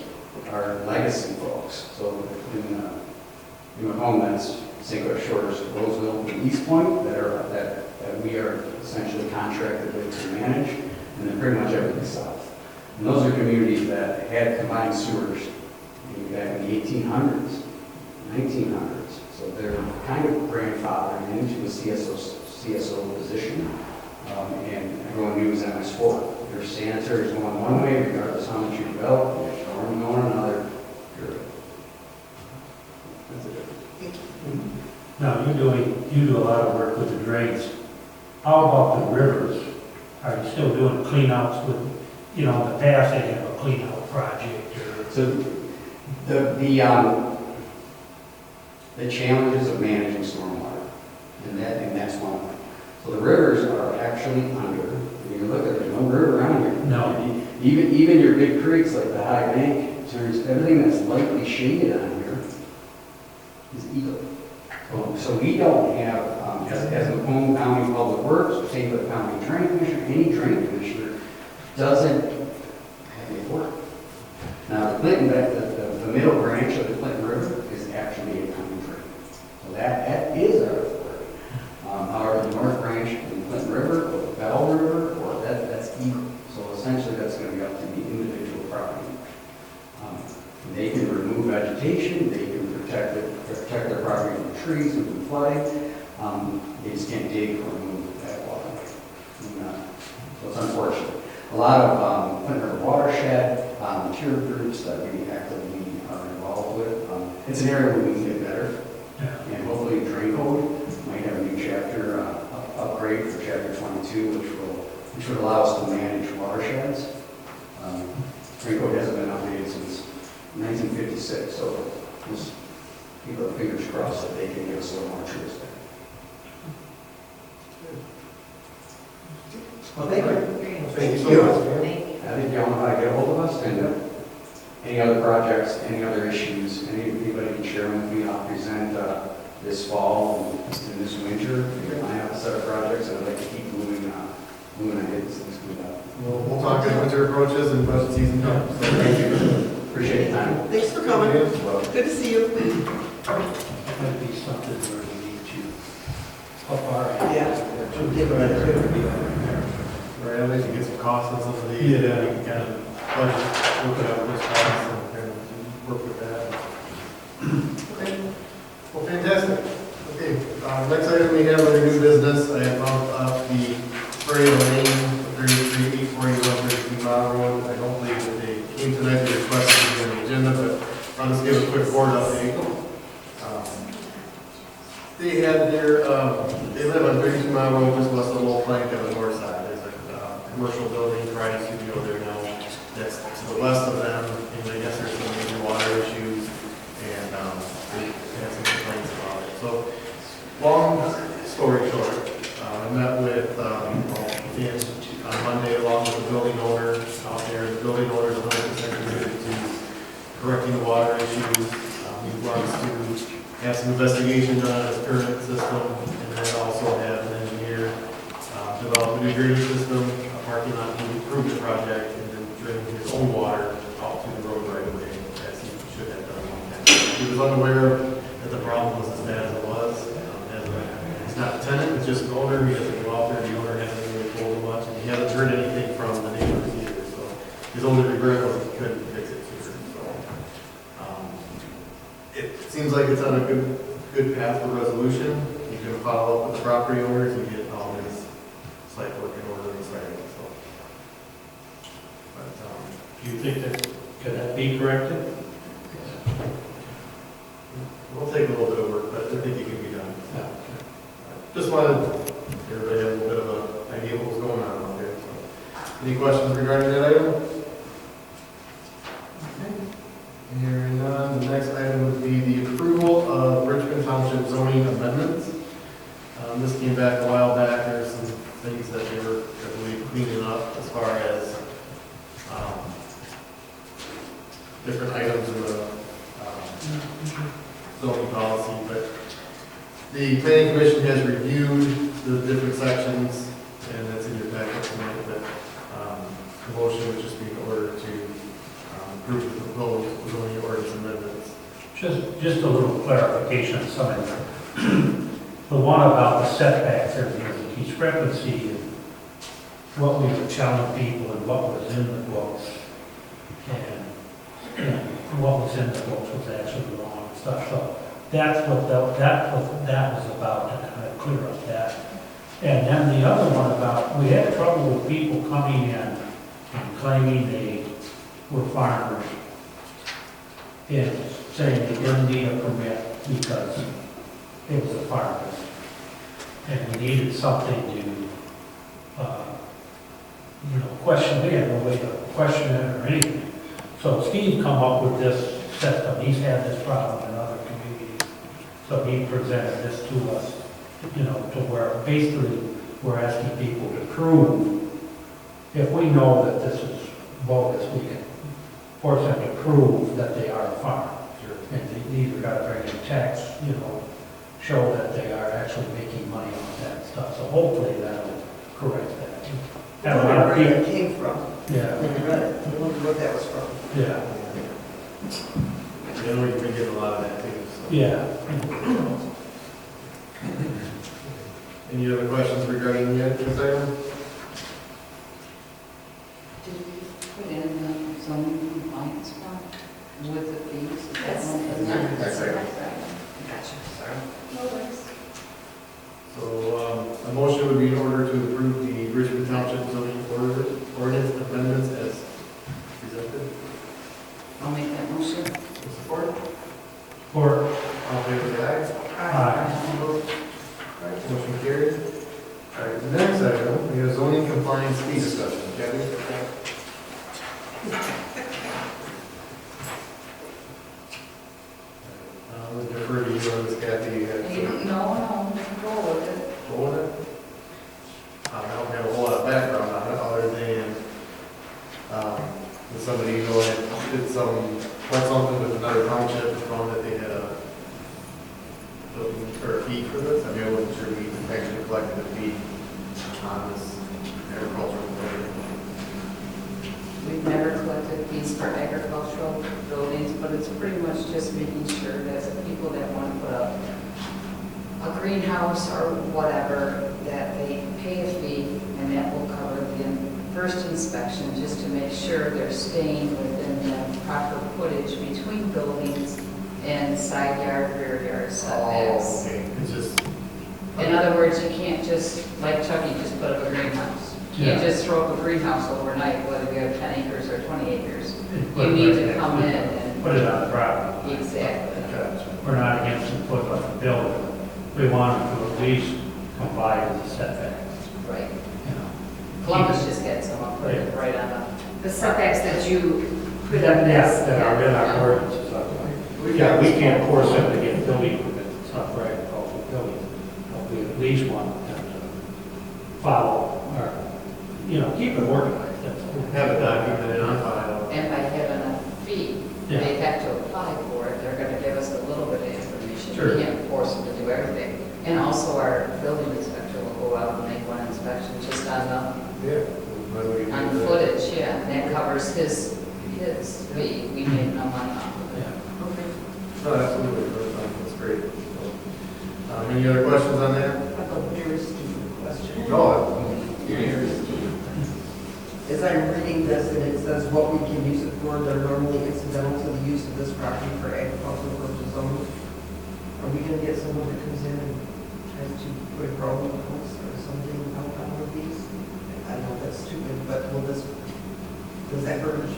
Our legacy folks. So in Macomb, that's St. Clair Shores, Roseville, and East Point that we are essentially contracted with to manage, and then pretty much everything south. And those are communities that had combined sewers back in the 1800s, 1900s. So they're kind of grandfathered into a CSO position, and everyone knew it was MS4. Your sanitary is going one way, regardless how much you develop, your storm going another. That's it. Now, you do a lot of work with the drains. How about the rivers? Are you still doing cleanouts with, in the past they have a cleanout project or? So the challenges of managing stormwater, and that's one of them. So the rivers are actually under. When you look at, there's no river around here. No. Even your big creeks like the High Bank, everything that's lightly shaded on here is eagle. So we don't have, as Macomb County Public Works, St. Clair County Drain Commissioner, any drain commissioner doesn't have any work. Now, the Clinton, the middle branch of the Clinton River is actually a county drain. So that is our authority. However, the north branch in the Clinton River, or the Bell River, or that's eagle. So essentially, that's going to be up to the individual property. They can remove vegetation, they can protect their property from trees and from flooding. They just can't dig or remove that water. So it's unfortunate. A lot of Clinton River watershed, volunteer groups that we actively are involved with. It's an area where we can get better. Yeah. And hopefully drain code might have a new chapter upgrade for chapter 22, which would allow us to manage watersheds. Drain code hasn't been updated since 1956, so just keep our fingers crossed that they can give us a little more truth there. Well, thank you. Thank you so much. Thank you. I think y'all know how to get a hold of us, and any other projects, any other issues, anybody can share them with me. I'll present this fall and this winter. I have a set of projects that I'd like to keep moving ahead as things move up. We'll talk as winter approaches and budget season comes. So thank you. Appreciate your time. Thanks for coming. Good to see you. That might be something where we need to up our. Yeah. Right, I'd like to get some costs on some of these. Yeah. We can kind of budget, look at our list costs and kind of work with that. Okay. Well, fantastic. Okay, next item we have under new business, I have bumped up the Prairie Lane, 33, 841, 32 mile road. I don't believe that they came tonight, they requested to be on the agenda, but I'll just give a quick board update. They had their, they live on 32 mile road, just west of the little plank on the north side. There's a commercial building, karate studio there now. That's to the west of them, and I guess there's some major water issues, and they had some complaints about it. So, long story short, I met with, on Monday along with the building owner out there. The building owner is 100% committed to correcting the water issues. He wants to have some investigation done on his current system, and then also have an engineer develop a new drainage system, a parking lot to improve the project, and then drain his own water out to the road right away, as he should have done a long time ago. He was unaware that the problem was as bad as it was. He's not a tenant, it's just an owner. He doesn't go out there, the owner hasn't really told him much, and he hasn't heard anything from the neighbors either, so his only regret was he couldn't fix it sooner, so. It seems like it's on a good path for resolution. He's gonna follow up with the property owners and get all his site work in order and starting, so. But, Do you think that, could that be corrected? we'll take a little bit of work, but I think it can be done. Just wanted everybody to have a little bit of an idea what was going on out there, so. Any questions regarding that item? Hearing none, the next item would be the approval of Richmond Township zoning amendments. This came back a while back. There's some things that they were, I believe, cleaning up as far as different items in the zoning policy, but the planning commission has reviewed the different sections, and that's in your packet tonight, but the motion would just be in order to approve the proposed zoning ordinance amendments. Just a little clarification on some of them. The one about the setbacks, there's a discrepancy in what we were telling people and what was in the books. And what was in the books was actually wrong and stuff. So that's what that was about, to kind of clear up that. And then the other one about, we had trouble with people coming in and claiming they were farmers and saying they didn't need a permit because it was a farmer. And we needed something to, question. We had no way to question it or anything. So Steve come up with this system. He's had this problem in other communities. So he presented this to us, to where basically we're asking people to prove, if we know that this is bogus, we can force them to prove that they are a farmer. And they either got to bring in tax, show that they are actually making money on that stuff. So hopefully that'll correct that. I don't know where that came from. Yeah, When you read it, I wondered what that was from. yeah, I know you've been getting a lot of that too, so. yeah. Any other questions regarding the this item? Did we put in the zoning compliance form with the fees? That's- That's that's- right. Gotcha, sorry. No worries. So, a motion would be in order to approve the Richmond Township zoning ordinance amendments as presented. I'll make that motion. With support? Or, All in favor, say aye. Aye. Opposed? All right, motion carried. All right, the next item, we have zoning compliance fee discussion. Kathy? I'll defer to you on this, Kathy. You have No, go with it. go with it. I don't have a whole lot of background on it, other than, when somebody, did something with another township, and found that they had a building, or a fee for this. I mean, I wasn't sure we actually collected a fee on this agricultural building. We've never collected fees for agricultural buildings, but it's pretty much just making sure that the people that want to put up a greenhouse or whatever, that they pay a fee, and that will cover the first inspection, just to make sure they're staying within the proper footage between buildings and side yard, rear yard setbacks. Oh, okay, it's just, In other words, you can't just, like Chucky, just put up a greenhouse. You can't Yeah. just throw up a greenhouse overnight, whether you have 10 acres or 20 acres. You need to come in and. put it on the property. Exactly. We're not against them putting up a building. We want them to at least comply with the setbacks, Right. you know. Columbus just had someone put it right on The setbacks that you put up Yeah, as. that are in our ordinances. Yeah, we can't force them to get building permits, it's not right, also building. But we at least want them to follow, or, keep it organized, that's all. have it documented on file. the, and by having a fee. Yeah. they have to apply for it, they're gonna give us a little bit of information. Sure. We can't force them to do everything. And also our building inspector will go out and make one inspection just on Yeah. the footage, yeah, and that covers his fee. We make no money off of it. No, absolutely, that's great. Any other questions on that? Here's the question. No. As I'm reading this and it says what we can use it for, they're normally incidental to the use of this property for agricultural purposes only. Are we gonna get someone that comes in and tries to put a growing house or something out on one of these? I know that's stupid, but does that verbiage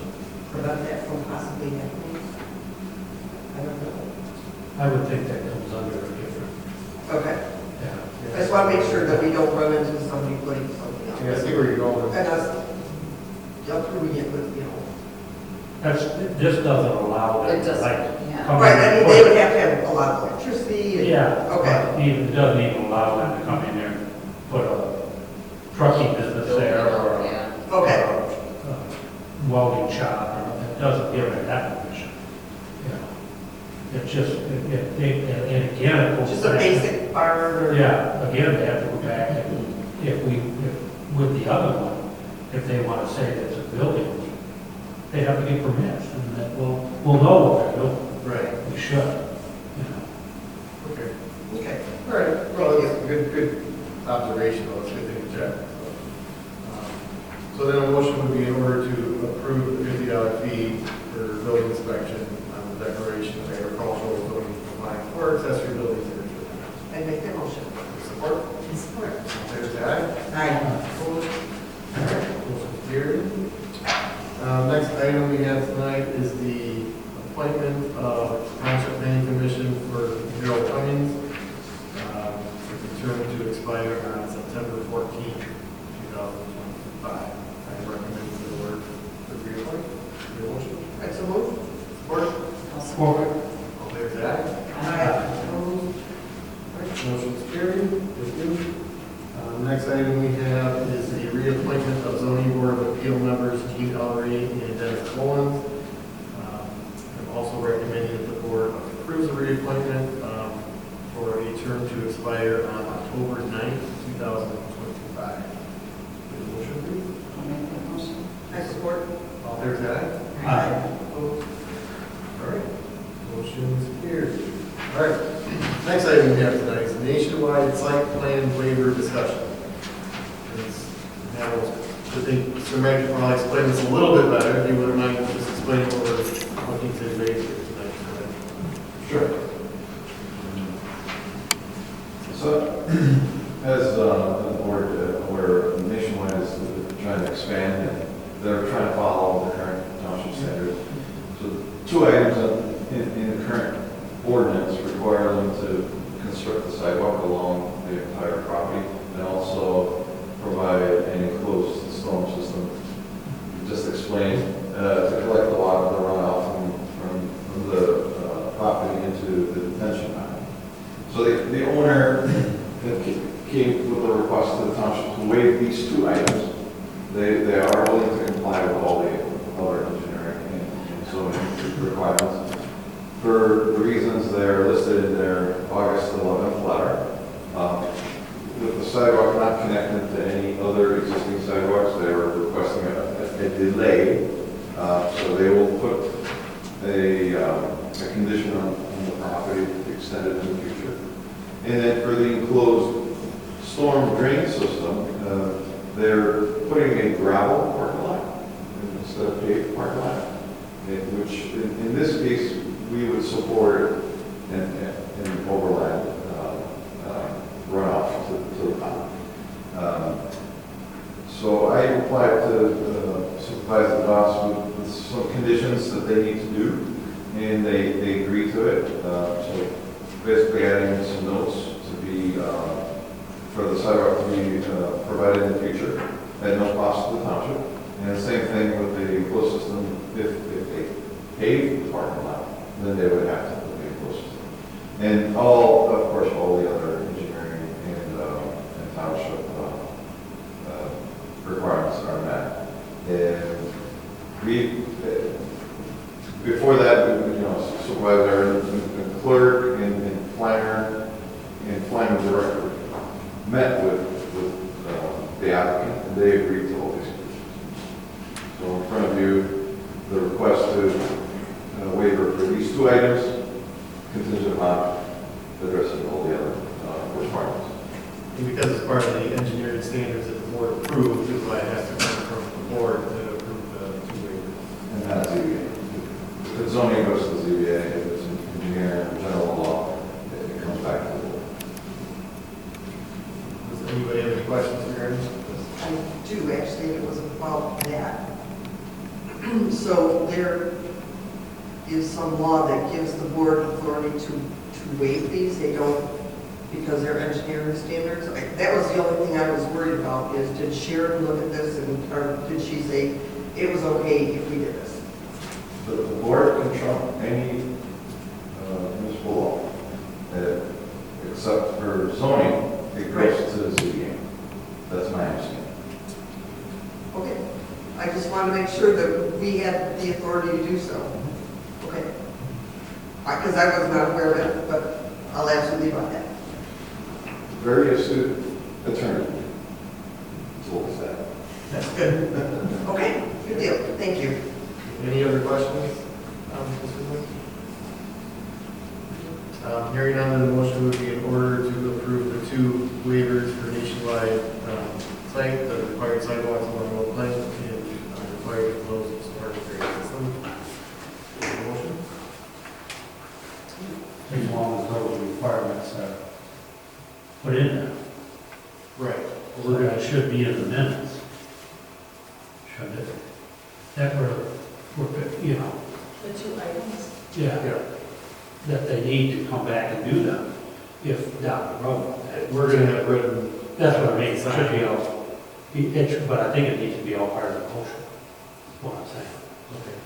prevent that from possibly happening? I don't know. I would think that comes under a different, Okay, yeah. I just want to make sure that we don't run into somebody putting something out. Yeah, I see where you're going. And us approving it with, This doesn't allow It that, doesn't, like, yeah. come in right, I and mean, put- they would have to have a lot of electricity and. Yeah. Okay. but It doesn't even allow them to come in there and put a trucking business there or a Yeah. Okay, welding shop, or it doesn't give it that permission. You know, it's just, and again, it goes just a back- basic barn or. Yeah, again, they have to go back, and if with the other one, if they want to say that it's a building, they have to get permits, and that we'll know what they're doing. Right. We should, you know. Okay. Okay. All right, well, it's a good observation, though, it's a good thing to check. So then a motion would be in order to approve the $50 fee for building inspection on the declaration of agricultural building compliance or accessory buildings. I make that motion. Support? Support. All in favor, say aye. Aye. Opposed? Motion carried. Next item we have tonight is the appointment of Township Planning Commission for Harold Cummings, with the term to expire on September 14th, 2025. I recommend the board to reappoint. Your motion? Right, so move. Support? Support. All in favor, say aye. Aye. Opposed? Motion is carried. Thank you. Next item we have is the reappointment of zoning board of appeal members Gene Ellery and Dennis Mullins. I'm also recommending that the board approves the reappointment for a term to expire on October 9th, 2025. Is there a motion, please? I'll make that motion. I support. All fair side? Aye. Opposed? All right. Motion is carried. All right. Next item we have tonight is nationwide site plan waiver discussion. Now, I think Sir Mike can probably explain this a little bit better, if you wouldn't mind just explaining what we're looking to waive here tonight. Sure. So, as the board aware, Nationwide is trying to expand, and they're trying to follow the current township standards. So, two items in the current ordinance require them to construct the sidewalk along the entire property, and also provide an enclosed storm system. Just explain, to collect the water, the runoff from the property into the detention pond. So the owner came with a request to the township to waive these two items. They are willing to comply with all the other engineering and zoning requirements. For the reasons they are listed in their August 11th letter, with the sidewalk not connected to any other existing sidewalks, they are requesting a delay. So they will put a condition on the property to extend it in the future. And then for the enclosed storm drain system, they're putting a gravel parking lot instead of paved parking lot, which in this case, we would support an overland runoff to the pond. So I applied to Supervisor Doss with some conditions that they need to do, and they agreed to it. So basically adding some notes to be, for the sidewalk to be provided in the future at no cost to the township. And the same thing with the enclosed system, if they pave the parking lot, then they would have to put the enclosed system. And all, of course, all the other engineering and township requirements are met. And before that, supervisor, and clerk, and planner, and planner director met with the applicant, and they agreed to all these conditions. So in front of you, the request to waiver for these two items, contingent upon addressing all the other requirements. And because it's part of the engineering standards that the board approved, is why it has to come from the board to approve the two waivers. And that's ZBA. If it's zoning, it goes to the ZBA. If it's engineering, general law, it comes back to the board. Does anybody have any questions regarding this? I do, actually, it was about that. So there is some law that gives the board authority to waive these. They don't, because they're engineering standards. That was the only thing I was worried about, is did Sharon look at this and, or did she say it was okay if we did this? The board can trump any municipal law, except for zoning, it goes to the ZBA. That's my understanding. Okay. I just want to make sure that we had the authority to do so. Okay. Because I was not aware of it, but I'll absolutely buy that. Very astute attorney. Told us that. That's good. Okay, good deal. Thank you. Any other questions? Hearing none, the motion would be in order to approve the two waivers for nationwide site, the required sidewalks along Old Lane, and required enclosed storage drain system. Motion? As long as those requirements are put in there. Right. Well, that should be in the minutes. Should it? That we're, you know, The two items? yeah, that they need to come back and do them if down the road. We're going to have written. That's what I mean, it should be all, but I think it needs to be all part of the motion, is what I'm saying. Okay.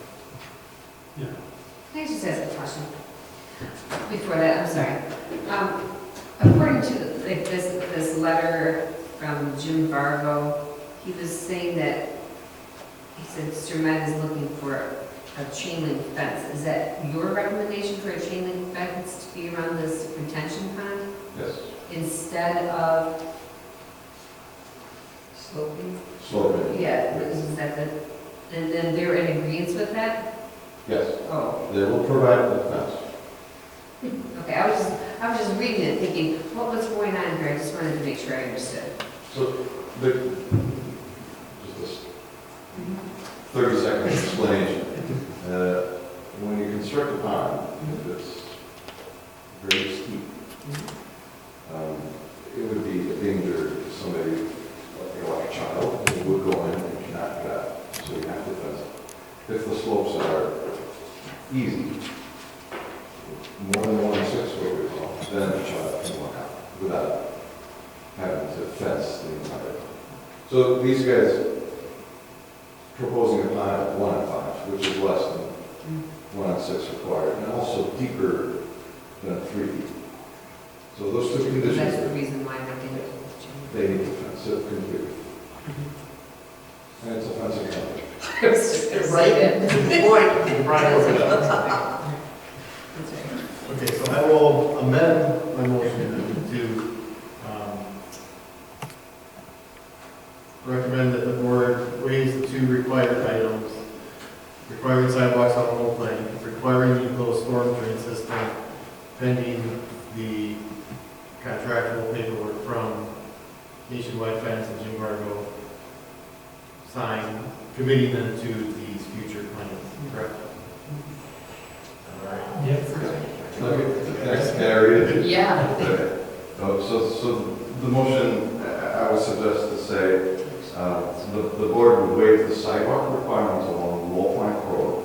Yeah. Can I just ask a question? Before that, I'm sorry. According to like this letter from Jim Vargo, he was saying that, he said Sturmet is looking for a chain link fence. Is that your recommendation for a chain link fence to be around this retention pond Yes. instead of sloping? Sloping. Yeah, is that the, and then they're in agreement with that? Yes. Oh, They will provide the fence. okay, I was just reading it thinking, what was going on here? I just wanted to make sure I understood. So, just this 30-second explanation. When you construct a pond, if it's very steep, it would be a danger to somebody, like a child, who would go in and cannot get out. So you have to fence it. If the slopes are easy, more than 1/6 what we call, then a child can walk out without having to fence the entire. So these guys proposing a pond at 1/5, which is less than 1/6 required, and also deeper than 3 feet. So those two That's the conditions, reason why they did it. they need to fence it completely. And it's a fencing company. I was just gonna Right. say that. Good point. Brian, over that. That's right. Okay, so I will amend my motion to recommend that the board waives the two required items, requiring sidewalks on the whole plane, requiring the enclosed storm drain system, pending the contractual paperwork from Nationwide Fence and Jim Vargo sign, committing them to these future plans, correct? All right. Yep. Okay, next, can I read it? Yeah. Okay. So the motion, I would suggest to say, the board would waive the sidewalk requirements along Wall Plank Road,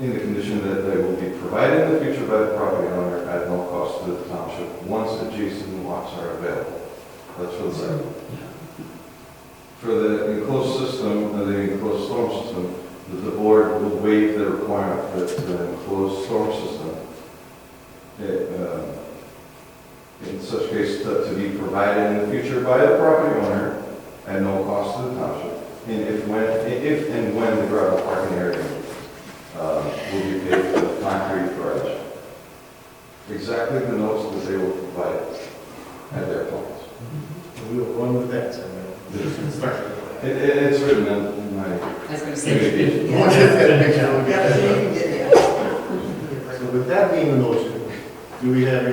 in the condition that they will be provided in the future by the property owner at no cost to the township, once adjacent lots are available. That's for the sidewalk. For the enclosed system, the enclosed storm system, the board will waive the requirement for the enclosed storm system. In such case, to be provided in the future by the property owner at no cost to the township. And if and when the gravel parking area will be paid for the concrete garage. Exactly the notes that they will provide at their plans. We will run with that, so start. It's written in my I was gonna say. communication. We'll just get a picture of Yeah, so you it. can get it. So with that being the motion, do we have a,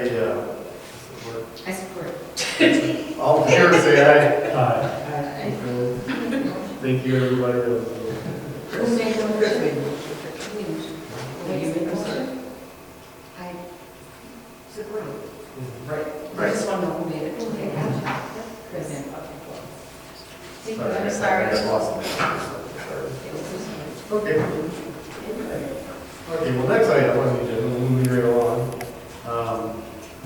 support? I support. All in favor, say aye. Aye. Thank you, everybody. Who made the motion? Will you make the motion? I support it. Right. I just want to know who made it. Okay, gotcha. Chris and See, I'm sorry. I got lost in that. Okay. Okay, well, next item on the agenda, moving right along.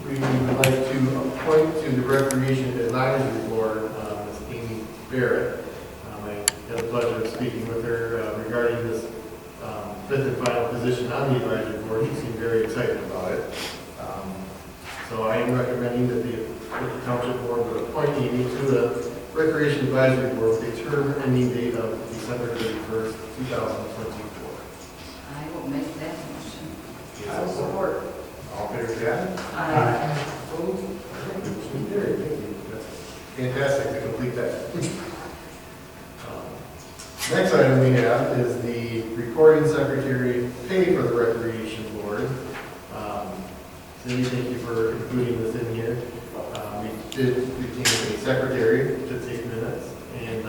We would like to appoint to the Recreation Advisory Board, Ms. Amy Barrett. I had the pleasure of speaking with her regarding this fifth and final position on the advisory board. She seemed very excited about it. So I am recommending that the township board would appoint Amy to the Recreation Advisory Board with a term ending date of December 31st, 2024. I will make that motion. I will support. All in favor, say aye. Aye. Opposed? Motion carried. Thank you. That's fantastic to complete that. Next item we have is the recording secretary pay for the Recreation Board. Cindy, thank you for including this in here. We did retain a secretary to take minutes, and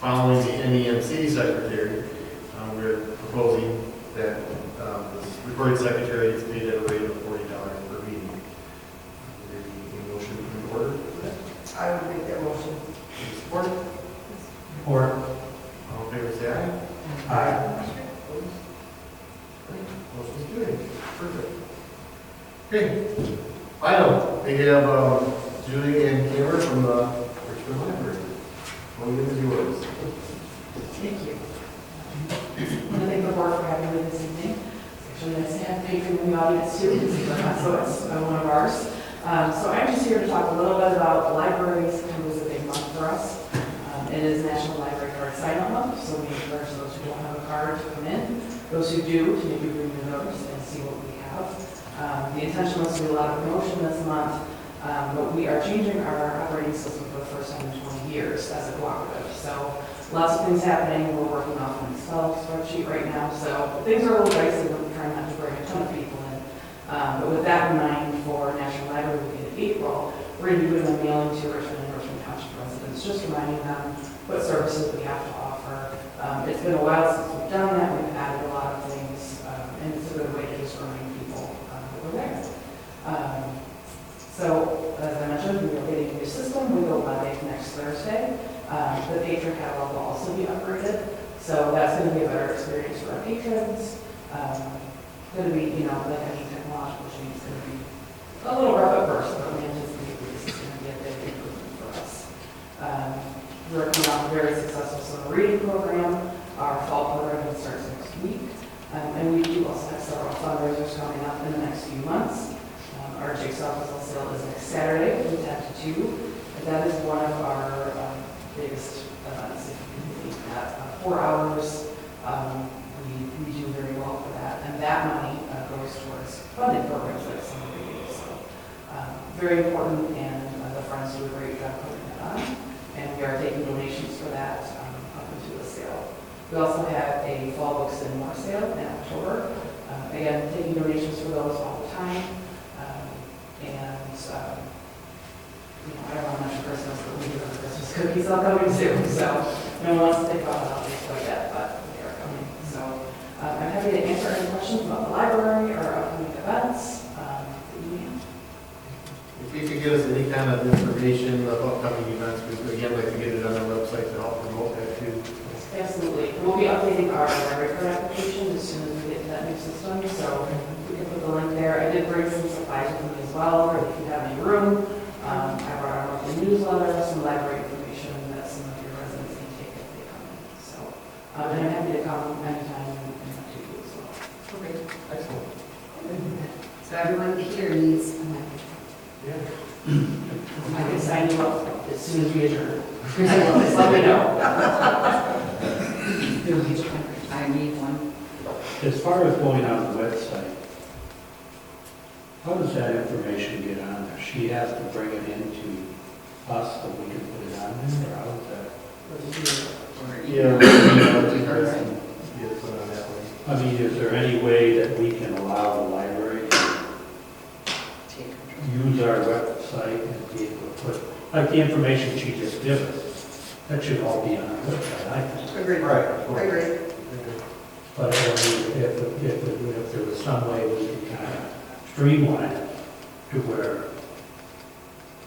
following the NEMC secretary, we're proposing that this recording secretary is paid at a rate of $40 per meeting. Any motion in order for that? I would make that motion. Any support? Or, All in favor, say aye. aye. Motion's carried. Perfect. Okay. Final, we have Julie and Cameron from the Richmond Library. What is yours? Thank you. I want to thank the board for having me this evening. It's actually nice to have Patron in the audience too, so it's one of ours. So I'm just here to talk a little bit about the libraries. September is a big month for us. It is National Library Card Sign-Up Month, so we encourage those who don't have a card to come in. Those who do, to maybe bring your notice and see what we have. The intention was to do a lot of promotion this month, but we are changing our operating system for the first time in 20 years as a cooperative. So lots of things happening. We're working off an Excel spreadsheet right now, so things are a little dicey, but we're trying not to bring a ton of people in. But with that in mind, for National Library Week in April, we're going to be doing a mailing to Richmond and Richmond Township residents, just reminding them what services we have to offer. It's been a while since we've done that. We've added a lot of things, and it's a good way to just remind people that we're there. So, as I mentioned, we are getting a new system. We go live next Thursday. The patron catalog will also be upgraded, so that's going to be a better experience for our patrons. Going to be, like any technological change, it's going to be a little rough at first, but we anticipate this is going to be a big improvement for us. We're coming off a very successful summer reading program. Our fall program starts next week, and we do also have several fundraisers coming up in the next few months. Our Jigsaw Puzzle sale is next Saturday from 10 to 2. And that is one of our biggest events. If you can believe that. 4 hours, we do very well for that. And that money goes towards funding programs like summer reading. So very important, and the Friends do a great job putting that on. And we are taking donations for that up into the sale. We also have a Fall Books and More sale in October. Again, taking donations for those all the time. I don't want much Christmas, but we do have Christmas cookies all coming soon, so no one wants to think about it obviously quite yet, but they are coming. So I'm happy to answer any questions about the library or upcoming events. If you could give us any kind of information of upcoming events, we would again like to get it on our website to help promote that too. Absolutely. We'll be updating our library card application as soon as we get to that new system, so we can put the link there. I did bring some supplies with me as well, or if you have any room. I brought our monthly newsletter, some library information that some of your residents can take if they come in. So, and I'm happy to come anytime and talk to you as well. Okay, excellent. So everyone here needs a message. Yeah. I can sign you up as soon as we adjourn. Just let me know. I need one. as far as going on the website, how does that information get on there? She has to bring it in to us so we can put it on there, or how does that? Yeah. Yeah, put on that way. I mean, is there any way that we can allow the library to use our website and be able to put, like the information she just gave us, that should all be on our website, I think. Agreed. Right. I agree. But I mean, if there was some way we could kind of streamline it to where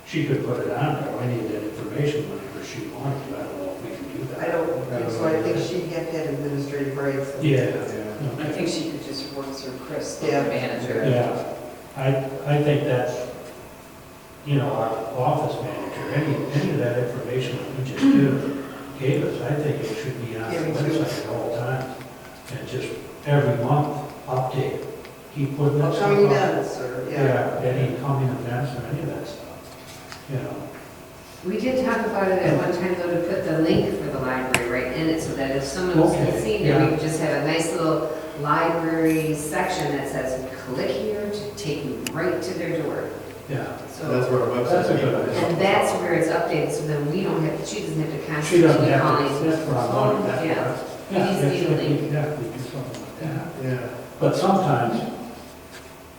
she could put it on there, or any of that information whenever she wanted to, I don't know if we can do that. I don't think so. I think she'd have to have administrative rights. Yeah. I think she could just work through Chris, the Yeah. manager. Yeah, I think that's, you know, our office manager, any of that information that we just gave us, I think it should be on the Yeah, me too. website at all times. And just every month, update, keep putting that stuff Upcoming up. events, or, yeah. Any coming events or any of that stuff, you know. We did talk about it at one time, though, to put the link for the library right in it, so that if someone was Okay, missing, yeah. then we could just have a nice little library section that says, click here to take you right to their door. Yeah, So, That's where our that's a website good is. idea. and that's where it's updated, so then we don't have, she doesn't have to She constantly doesn't be have calling. to, that's where I'm going, that's Yeah. where. It needs to be the link. Yeah, we do something like that. Yeah. But sometimes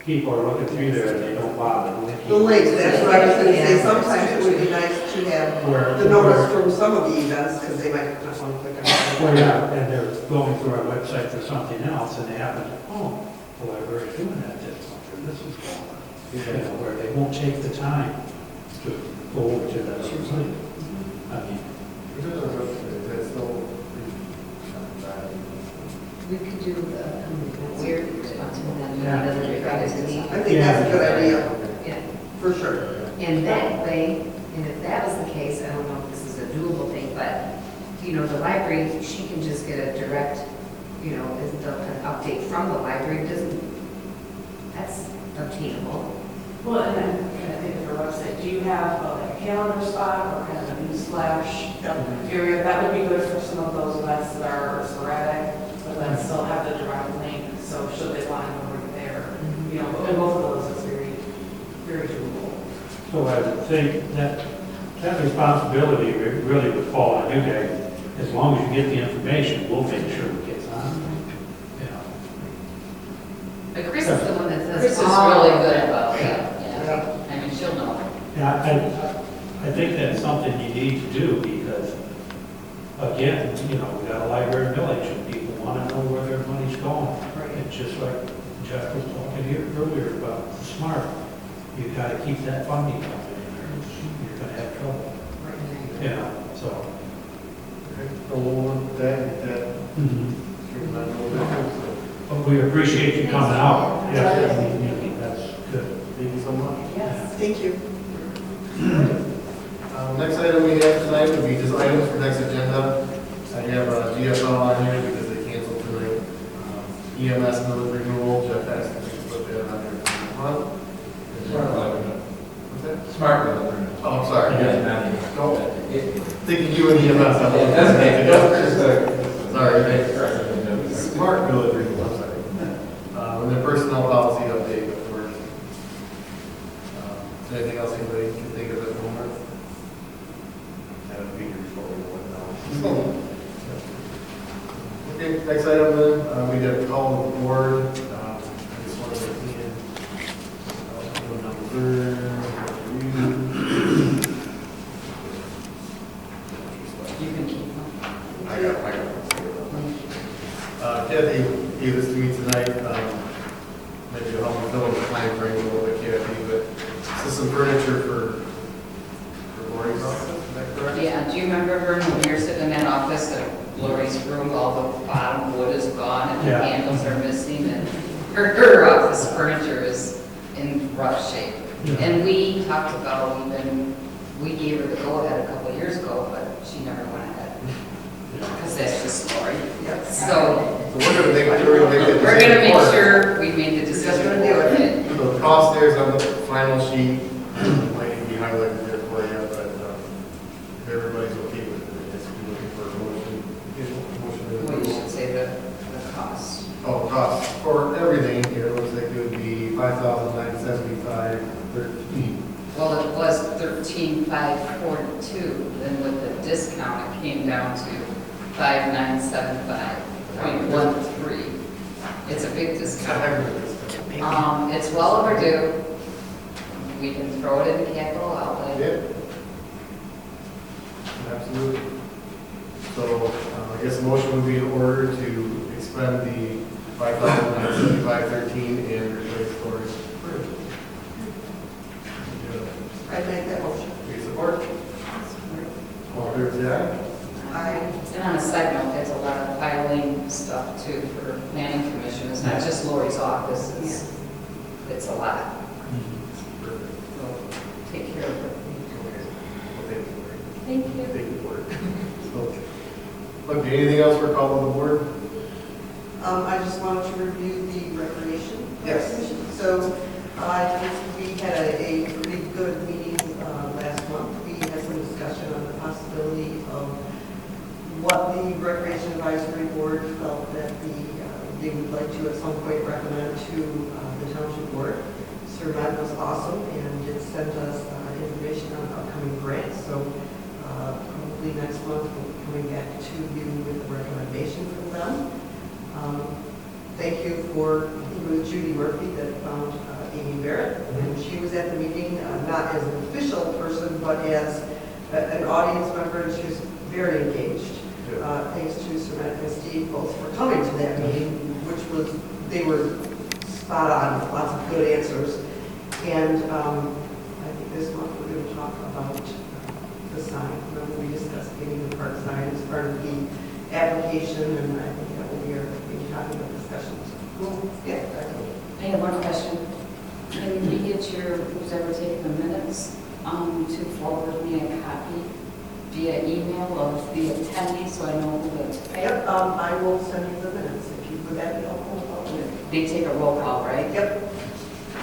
people are looking through there and they don't bother linking. The links, that's what I was gonna say. Yeah. Sometimes it would be nice to have Where- the notice from some of the events, because they might not want to click on it. Well, yeah, and they're going through our website for something else, and they happen to, oh, the library's doing that this month, or this is going on. You know, where they won't take the time to go over to that website. I mean, We could do the weird response and then Yeah. another privacy. I think that's a good idea, Yeah. for sure. And that way, and if that was the case, I don't know if this is a doable thing, but, you know, the library, she can just get a direct, you know, an update from the library, doesn't, that's obtainable. Well, and then I'm trying to think of your website, do you have like a calendar spot or kind of a newsflash area? That would be good for some of those events that are sporadic, but then still have the direct link, so should they want to go right there, you know, and both of those is very, very doable. so I would think that responsibility really would fall on you guys. As long as you get the information, we'll make sure it gets on. You know. But Chris is the one that does Chris is all really of good that. about that, yeah. I mean, she'll know. Yeah, I think that's something you need to do because, again, you know, we got a library village and people want to know where their money's going. It's just like Jeff was talking here earlier about smart. You got to keep that funding coming in there. You're going to have trouble. Yeah, so. So we'll look at that, get that streamlined a little bit. But we appreciate you coming out. Yes, that's good. Thank you so much. Yes. Thank you. Next item we have tonight would be just items for next agenda. I have GFL on here because they canceled tonight. EMS military renewal, Jeff has to put that on there for the month. What's that? Smart weather. Oh, I'm sorry. Yeah. No, thinking you and EMS, I'm like, that's make it Sorry. Smart military renewal, I'm sorry. And then personnel policy update, of course. Is there anything else anybody can think of at the moment? Have a week before we go now. Okay, next item then, we have call the board. I just wanted to clean in. You can keep them. I got Kathy gave this to me tonight, maybe to help me fill in the time frame a little bit, Kathy, but this is some furniture for Lori's office, is that correct? Yeah, do you remember, Vern, when you were sitting in that office at Lori's room, all the bottom wood is gone and the Yeah. handles are missing and her office furniture is in rough shape. Yeah. And we talked about even, we gave her the go-ahead a couple of years ago, but she never went ahead. Because that's just Lori. So So we're gonna make sure we make it. we're gonna make sure we made the decision. Just gonna do it. So the cost there is on the final sheet, might need to be highlighted there for you, but if everybody's okay with it, I guess we're looking for a motion. Well, you should say the cost. Oh, cost, everything here, it looks like it would be 5,975.13. Well, it was 13,542, then with the discount, it came down to 5,975.13. It's a big discount. It's well overdue. We can throw it in the capital outlay. Yeah. Absolutely. So, I guess the motion would be in order to expend the 5,975.13 and replace Lori's bridge. I make that motion. Please support. All in favor, say aye. And on a side note, there's a lot of filing stuff too for planning commission. It's not just Lori's office, it's a lot. Perfect. So take care of it. Okay. Thank you. Thank you for it. Okay, anything else for call on the board? I just wanted to review the recreation. Yes. Commission. So, I think we had a pretty good meeting last month. We had some discussion on the possibility of what the Recreation Advisory Board felt that they would like to at some point recommend to the Township Board. Sir Matt was awesome and it sent us information on upcoming grants. So probably next month we'll be coming back to you with a recommendation from them. Thank you for, I think it was Judy Murphy that found Amy Barrett. And she was at the meeting, not as an official person, but as an audience member, and she was very engaged. Thanks to Sir Matt and Steve both for coming to that meeting, which was, they were spot on, lots of good answers. And I think this month we're going to talk about the sign. Remember we discussed getting the park sign as part of the application, and I think that will be our big topic of discussion. Cool. Yeah. I have one question. Can we get who's ever taken the minutes, to forward me a copy via email of the attendees so I know who to pay? Yep, I will send you the minutes if you would that be helpful. They take a roll call, right? Yep,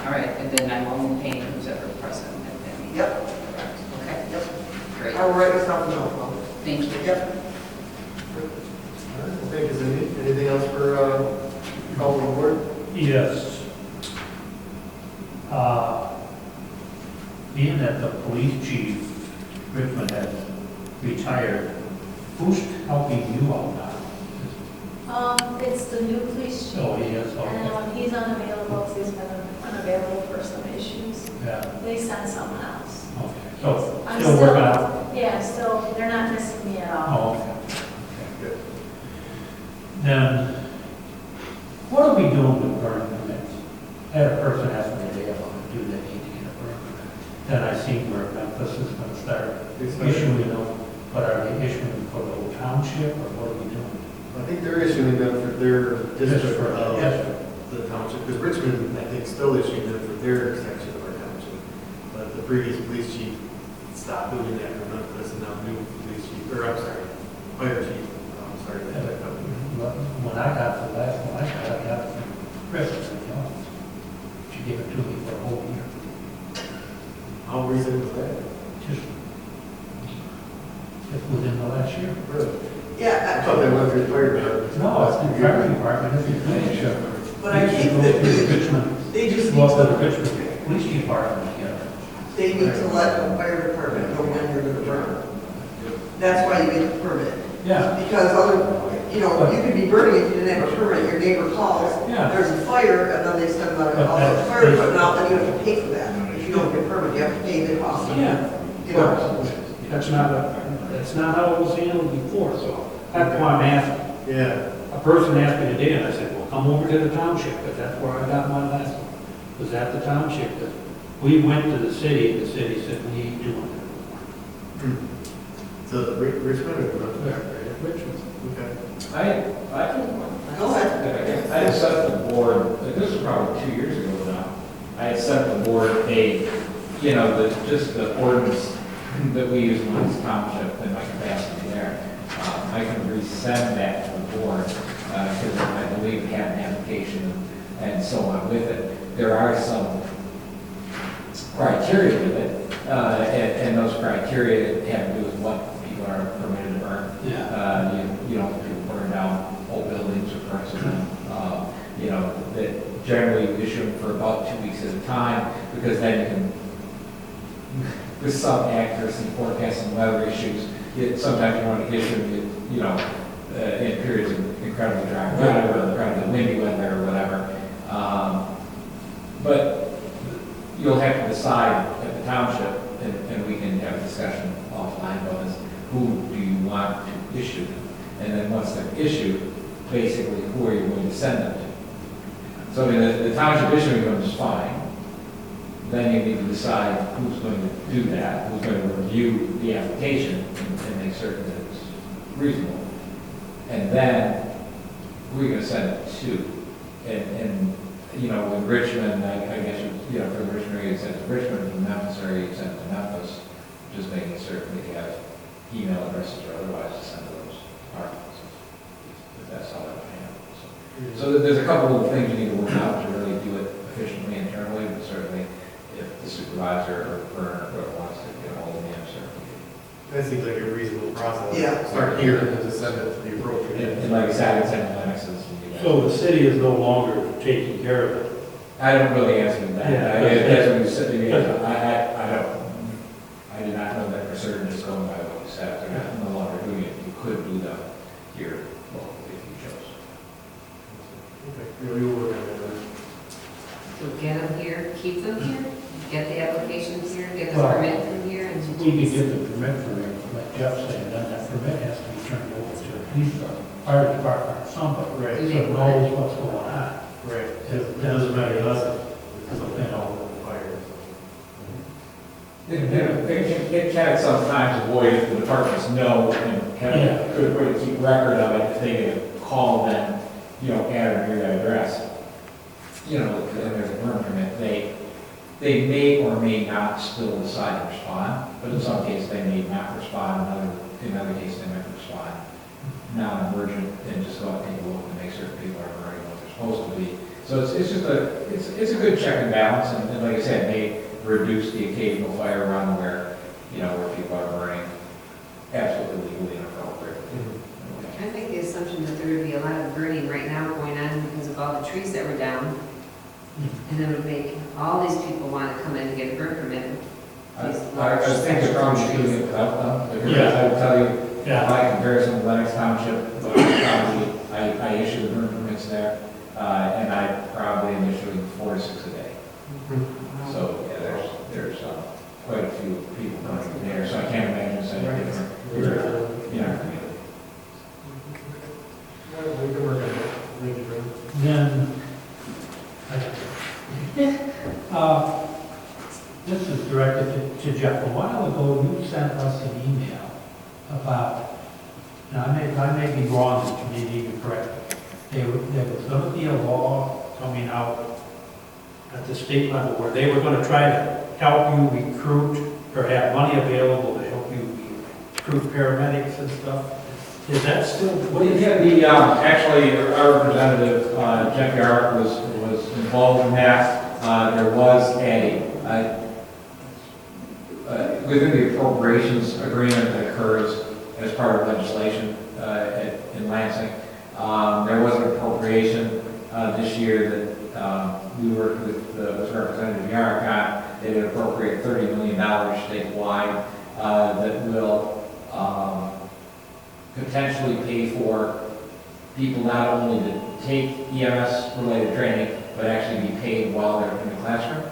All right, and then I'm only paying who's ever present at that meeting. yep, Correct. Okay, yep. great. I will write myself a note. Thank you. Yep. Thank you, Cindy. Anything else for call on the board? Yes. Being that the police chief, Richmond, has retired, who's helping you out now? It's the new police chief. Oh, he is, okay. And he's unavailable, 'cause he's been unavailable for some issues. Yeah, They sent someone else. okay. So, I'm still working out? Yeah, still, they're not missing me at all. Oh, okay. Good. Then, what are we doing with burn permits? I had a person ask me today about do they need to get a burn permit. Then I seen where Memphis is going to start issuing them, but are they issuing them for the whole township, or what are we doing? I think they're issuing them for their district of Yes. the township, because Richmond, I think, still issuing them for their section of our township. But the previous police chief stopped doing that for Memphis, and now new police chief, or I'm sorry, fire chief, started that back up. But when I got the last one, I got it from Chris, you know, she gave it to me for a whole year. How recent was that? Just within the last year. Really? I Yeah, thought they went through the fire department. No, it's the fire department, it's the police chief. but I think that they just need Well, the to, Richmond Police Department, yeah. they need to let the fire department know when they're going to burn. That's why you get the permit. Yeah, Because other, you know, you could be burning if you didn't have a permit, your neighbor calls, Yeah. there's a fire, and then they send all the fire equipment out, then you have to pay for that. If you don't get a permit, you have to pay the cost. yeah. You know, That's not how it was handled before, so that's why I'm asking. Yeah. A person asked me today, and I said, well, come over to the township, because that's where I got my last one, was at the township. We went to the city, and the city said, we ain't doing it. So Richmond or Memphis? Richmond. Okay. I can, go ahead. I had sent the board, this was probably 2 years ago now, I had sent the board just the ordinance that we use in this township and my capacity there. I can resend that to the board, because I believe it had an application and so on with it. There are some criteria with it, and those criteria have to do with what people are permitted to burn. You don't have people burn down old buildings or parts of them. generally issue them for about 2 weeks at a time, because then you can, with some accuracy forecasting weather issues, sometimes you want to issue them, in periods of incredibly dry weather, or incredibly windy weather, or whatever. But you'll have to decide at the township, and we can have a discussion offline about this, who do you want to issue them? And then once they're issued, basically, who are you going to send them to? So I mean, the township issuing them is fine. Then you need to decide who's going to do that, who's going to review the application and make certain that it's reasonable. And then, who are you going to send it to? And in Richmond, I guess, for the Richmond area, you send it to Richmond, from Memphis area, you send it to Memphis, just making certain that you have email addresses or otherwise to send to those departments, if that's how that would happen. So there's a couple of things you need to work out to really do it efficiently internally, but certainly if the supervisor or whoever wants to get a hold of me, I'm certainly. That seems like a reasonable process. Yeah. Start here and then just send it to the appropriate. And like I said, I can send Lennox's. So the city is no longer taking care of it? I don't really answer to that. Yeah. That's what you said to me. I did not know that for certain, just going by what you said. They're no longer doing it. You could do them here locally if you chose. Okay, we will work on it then. So get them here, keep them here, get the applications here, get the Well, permit from here, and We could get the permit from him, like Jeff said, then that permit has to be turned over to the police department, fire department, or somebody. Right. So it knows what's going on. Right. It doesn't matter to us, Something all fire. It can sometimes avoid if the departments know and have a good way to keep record of it. If they get a call, then, add or near that address, and there's a burn permit, they may or may not still decide to respond, but in some cases they may not respond, in other cases they might respond non-emergent, and just go out and take a look and make certain people are already what they're supposed to be. So it's a good check and balance, and like I said, it may reduce the occasional fire run where people are burning absolutely legally inappropriately. I make the assumption that there would be a lot of burning right now going on because of all the trees that were down. And it would make all these people want to come in and get a burn permit. I think they're probably doing it without them, because Yeah. I would tell you, Yeah. by comparison to Lennox Township, I issue the burn permits there, and I probably am issuing 4 to 6 a day. So, yeah, there's quite a few people coming there, so I can't imagine it's any different here in our community. We can work on it. Thank you, Fred. Then, this is directed to Jeff. A while ago, you sent us an email about, now I may be wrong, and you may be correct. There was going to be a law coming out at the state level where they were going to try to help you recruit or have money available to help you recruit paramedics and stuff. Is that still? Actually, our representative, Jeff Garrett, was involved in that. There was within the appropriations agreement that occurs as part of legislation in Lansing, there was an appropriation this year that we worked with Representative Yarrick on. They did appropriate $30 million statewide that will potentially pay for people not only to take EMS-related training, but actually be paid while they're in the classroom.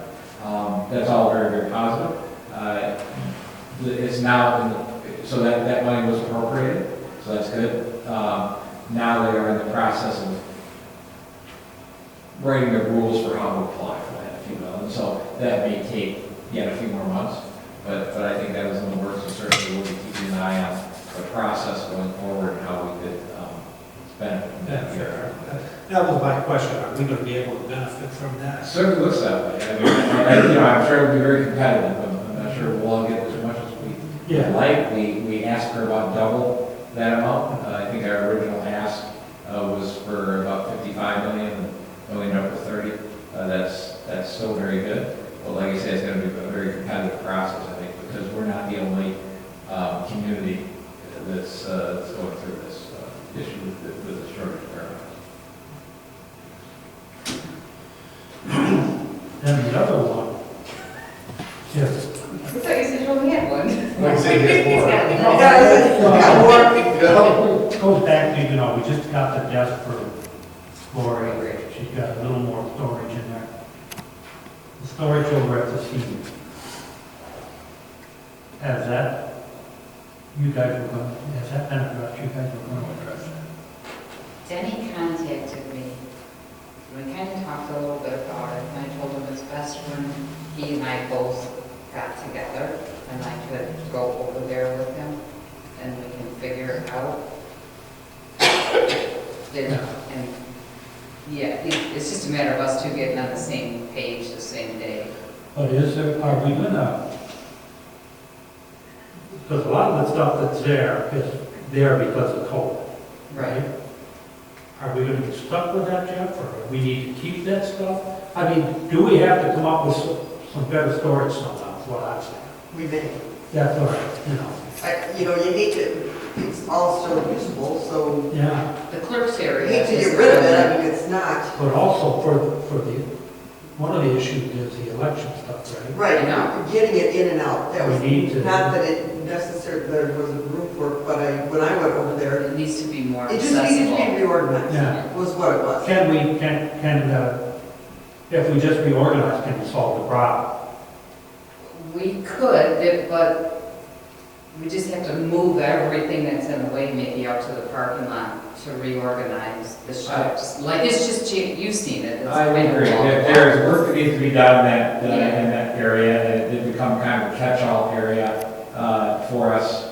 That's all very, very positive. It's now, so that money was appropriated, so that's good. Now they are in the process of writing the rules for how to apply for that, if you will. And so that may take yet a few more months, but I think that is in the works, and certainly we'll be keeping an eye on the process going forward and how we could benefit from that here. That was my question. Are we going to be able to benefit from that? It certainly looks that way. I mean, I'm sure it'll be very competitive. I'm not sure we'll all get as much as we like. We asked for about double that amount. I think our original ask was for about 55 million, and we ended up with 30. That's still very good. But like I said, it's going to be a very competitive process, I think, because we're not the only community that's going through this issue with the shortage of paramedics. say this He's more. got a No, little- It goes back to, we just got the desk for Lori. She's got a little more storage in there. The storage over at the senior. Has that, you guys were going, has that been addressed? You guys were going to address that? Denny contacted me. We kind of talked a little bit about it, and I told him it's best when he and I both got together, and I could go over there with him, and we can figure it out. And, yeah, it's just a matter of us two getting on the same page the same day. But are we gonna, because a lot of the stuff that's there is there because of code. Right. Are we gonna get stuck with that, Jeff, or do we need to keep that stuff? I mean, do we have to come up with some better storage somehow, is what I'm saying? We may. That's all right, You hate to, it's all still usable, so Yeah, The clerk's you area. hate to get rid of it, I mean, it's not. but also for the, one of the issues is the election stuff, right? Right, I know. getting it in and out, that was, We need to- not that it necessarily, there wasn't room for it, but when I went over there, It needs to be more it just needed to accessible. be reorganized, Yeah. was what it was. Can we, if we just reorganize, can we solve the problem? We could, but we just have to move everything that's in the way, maybe out to the parking lot to reorganize the shops. Like, it's just, you've seen it. It's I would been agree. a long There is work that needs to be done in Yeah. that area. It did become kind of a catch-all area for us,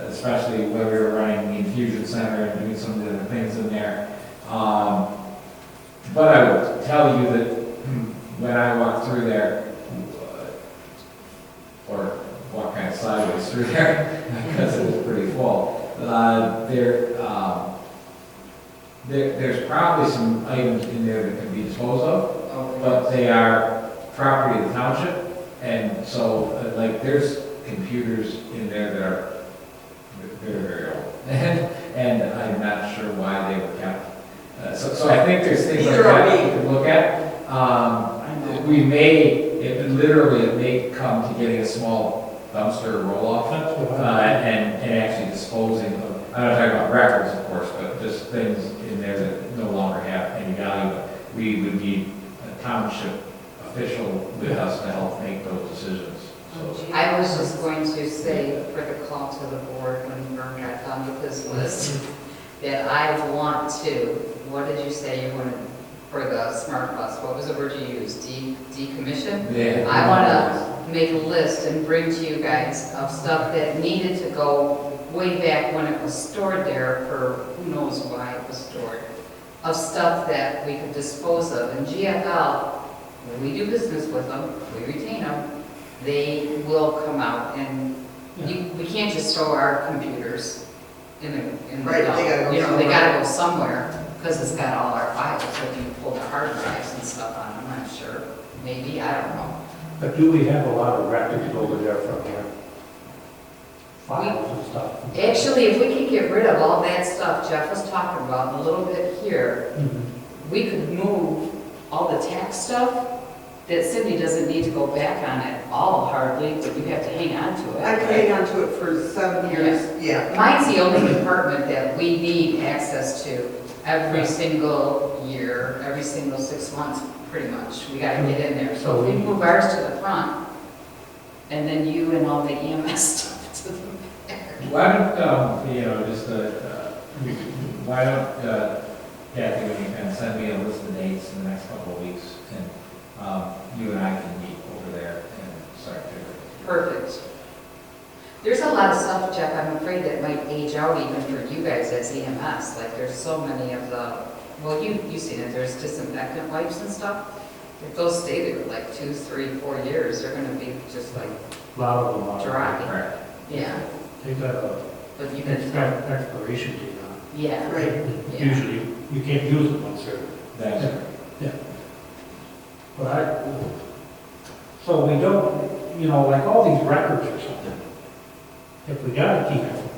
especially when we were running the infusion center and doing some of the other things in there. But I would tell you that when I walked through there, or walked kind of sideways through there, because it was pretty full, there's probably some items in there that can be disposed of, Oh, but they are property of the township, and so, like, there's computers in there that are very, very old, and I'm not sure why they were kept. So I think there's things like Neither are that we. we could look at. I know. We may, it may come to getting a small dumpster roll-off, That's what and actually disposing of, I'm not talking about records, of course, but just things in there that no longer have any value, but we would need a township official with us to help make those decisions. So, I was just going to say for the call to the board when Vern got done with his list, that I want to, what did you say you wanted for the smart bus? What was the word you used? Decommission? yeah. I want to make a list and bring to you guys of stuff that needed to go way back when it was stored there for who knows why it was stored, of stuff that we could dispose of. And GFL, when we do business with them, we retain them, they will come out and we can't just throw our computers in the Right, dump. they gotta go They somewhere. gotta go somewhere because it's got all our files. If you pull the hard drives and stuff on them, I'm sure. Maybe, I don't know. But do we have a lot of records over there from here? Files and stuff? Actually, if we could get rid of all that stuff Jeff was talking about, a little bit here, Mhm. we could move all the tax stuff that Cindy doesn't need to go back on it all hardly, but you have to hang on to it. I can hang on to it for 7 years, yeah. Mine's the only department that we need access to every single year, every single 6 months, pretty much. We gotta get in there. So if we move ours to the front, and then you and all the EMS stuff to the back. Why don't, why don't, Kathy, when you can send me a list of dates in the next couple of weeks, and you and I can meet over there and start to. Perfect. There's a lot of stuff, Jeff, I'm afraid that might age out even for you guys as EMS. Like, there's so many of the, well, you've seen it, there's disinfectant wipes and stuff. If those stay there like 2, 3, 4 years, they're gonna be just like A lot of them are. dry. Right. Yeah, They got a but you can, expiration date on yeah. Right. it. Yeah. Usually, you can't use it once they're, That's but so we don't, like all these records or something, if we gotta keep them,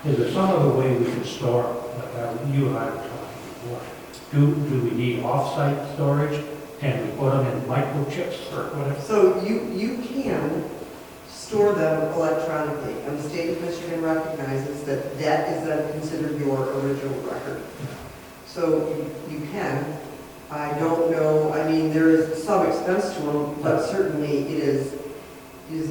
is there some other way we can store, like you and I were talking before? Do we need off-site storage? Can we put them in microchips or whatever? So you can store them electronically. And the state of Michigan recognizes that that is then considered your original record. So you can. I don't know, I mean, there is some expense to them, but certainly it is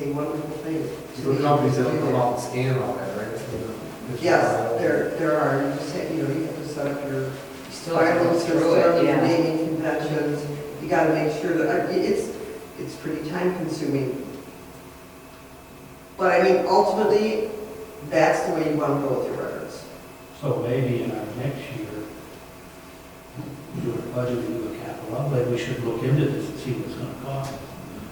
a wonderful thing. to So be companies able that to don't do come that. out and scan all that, right? Yes, there are, you just have, you have to set up your You still have to filing go system, through it, your yeah. naming conventions. You gotta make sure that, it's pretty time consuming. But I mean, ultimately, that's the way you want to go with your records. So maybe in our next year, we do a budget, we do a capital outlay, we should look into this and see what it's gonna cost.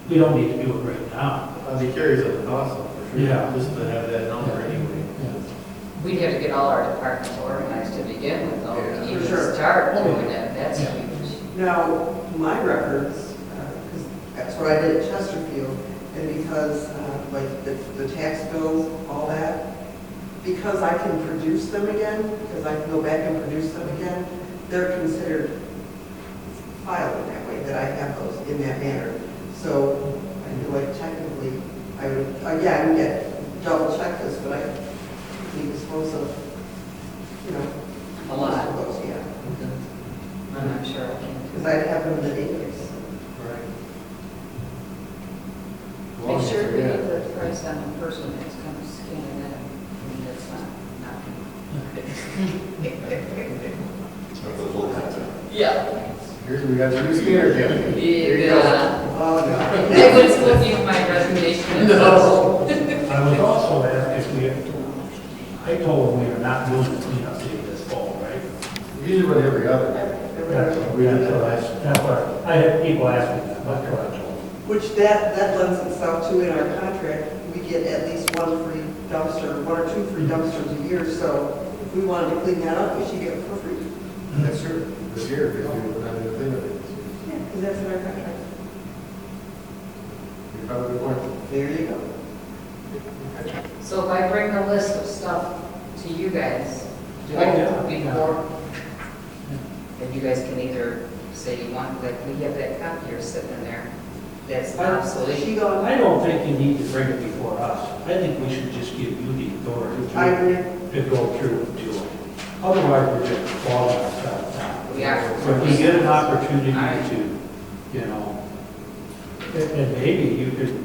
We don't need to do it right now. I'd be curious of the cost, though, for sure. Yeah. Just to have that number anyway. We'd have to get all our departments organized to begin with, though. Yeah, You for sure. start doing that, that's Yeah. huge. Now, my records, because that's what I did at Chesterfield, and because, like, the tax bills, all that, because I can produce them again, because I can go back and produce them again, they're considered filed in that way, that I have those in that manner. So, I feel like technically, I would, again, double check this, but I think dispose of, A lot. most of those, yeah. I'm not sure I can. Because I'd have them in the database. Make sure we Yeah. get the price on the person that's going to scan it in. I mean, that's not. Yeah. Here's, we got your new scanner, Kevin. Yeah. Oh, no. I would still give my resignation. No. I was also asked if we, I told them we are not doing the cleanup day this fall, right? Usually what every other. That's what we had to ask. That's what, I had people ask me that, that's what I told them. Which that lends itself to in our contract, we get at least one free dumpster, one or two free dumpsters a year, so if we wanted to clean that up, we should get it for free. That's true. This year, because we're not doing a thing with it. Yeah, because that's in our contract. You probably good point. There you go. So if I bring a list of stuff to you guys, do Oh, yeah. before, and you guys can either say you want, like, we have that copier sitting in there, that's obsolete. She gone, I don't think you need to bring it before us. I think we should just give you the authority I agree. to go through and do it. Otherwise, we're just falling ourselves down. We are. So if we get an opportunity Alright. to, and maybe you could,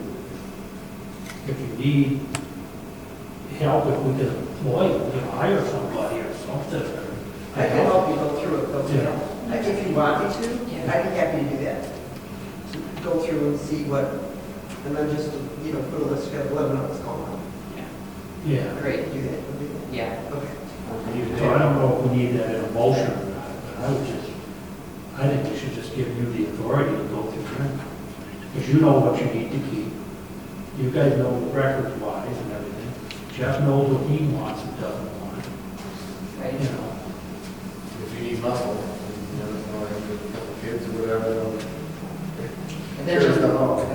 if you need help, if we can employ, hire somebody or something. I can help you go through it, though. Yeah. If you want me to, Yeah. I'd be happy to do that. To go through and see what, and then just, put a list together, let them know what's going on. Yeah. Great, Do that, we'll do that. yeah. Okay. So I don't know if we need that in a motion or not, but I think we should just give you the authority to go through it. Because you know what you need to keep. You guys know records wise and everything. Jeff knows what he wants and doesn't want, Right. If you need muscle, a couple kids or whatever, And then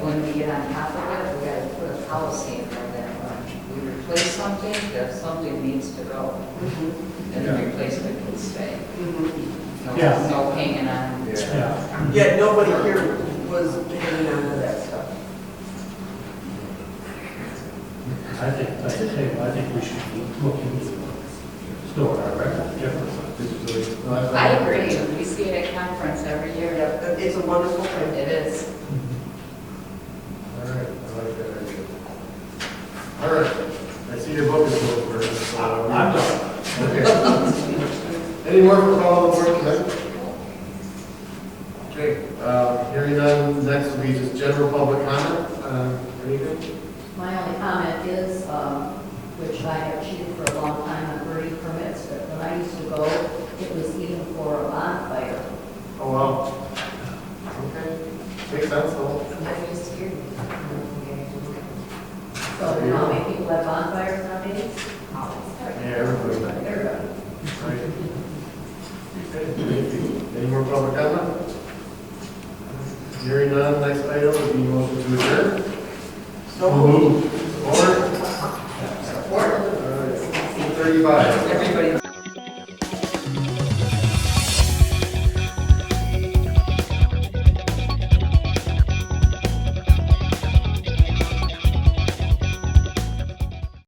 when we get on top of it, we gotta put a policy in there that when we replace something, that something needs to go, and the replacement can stay. No, Yeah. no hanging on. Yeah. Yet nobody here was hanging on to that stuff. I think we should be looking to store our records differently. digitally. I agree, we see it at conference every year. Yeah, it's a wonderful thing. It is. All right, I like that idea. All right, I see your book is full of words, so. I'm done. Okay. Any more for call of the board tonight? Okay, hearing none, next will be just general public comment. Anything? My only comment is, which I have cheated for a long time on birdie permits, but when I used to go, it was even for a bonfire. Oh, wow. Okay, makes sense though. That used to hear me. So, you know how many people have bonfires nowadays? Yeah, everybody. Everybody. Right. Okay. Any more public comment? Hearing none, next item would be motion to adjourn. So moved. Support? Support. All right, 35. Everybody.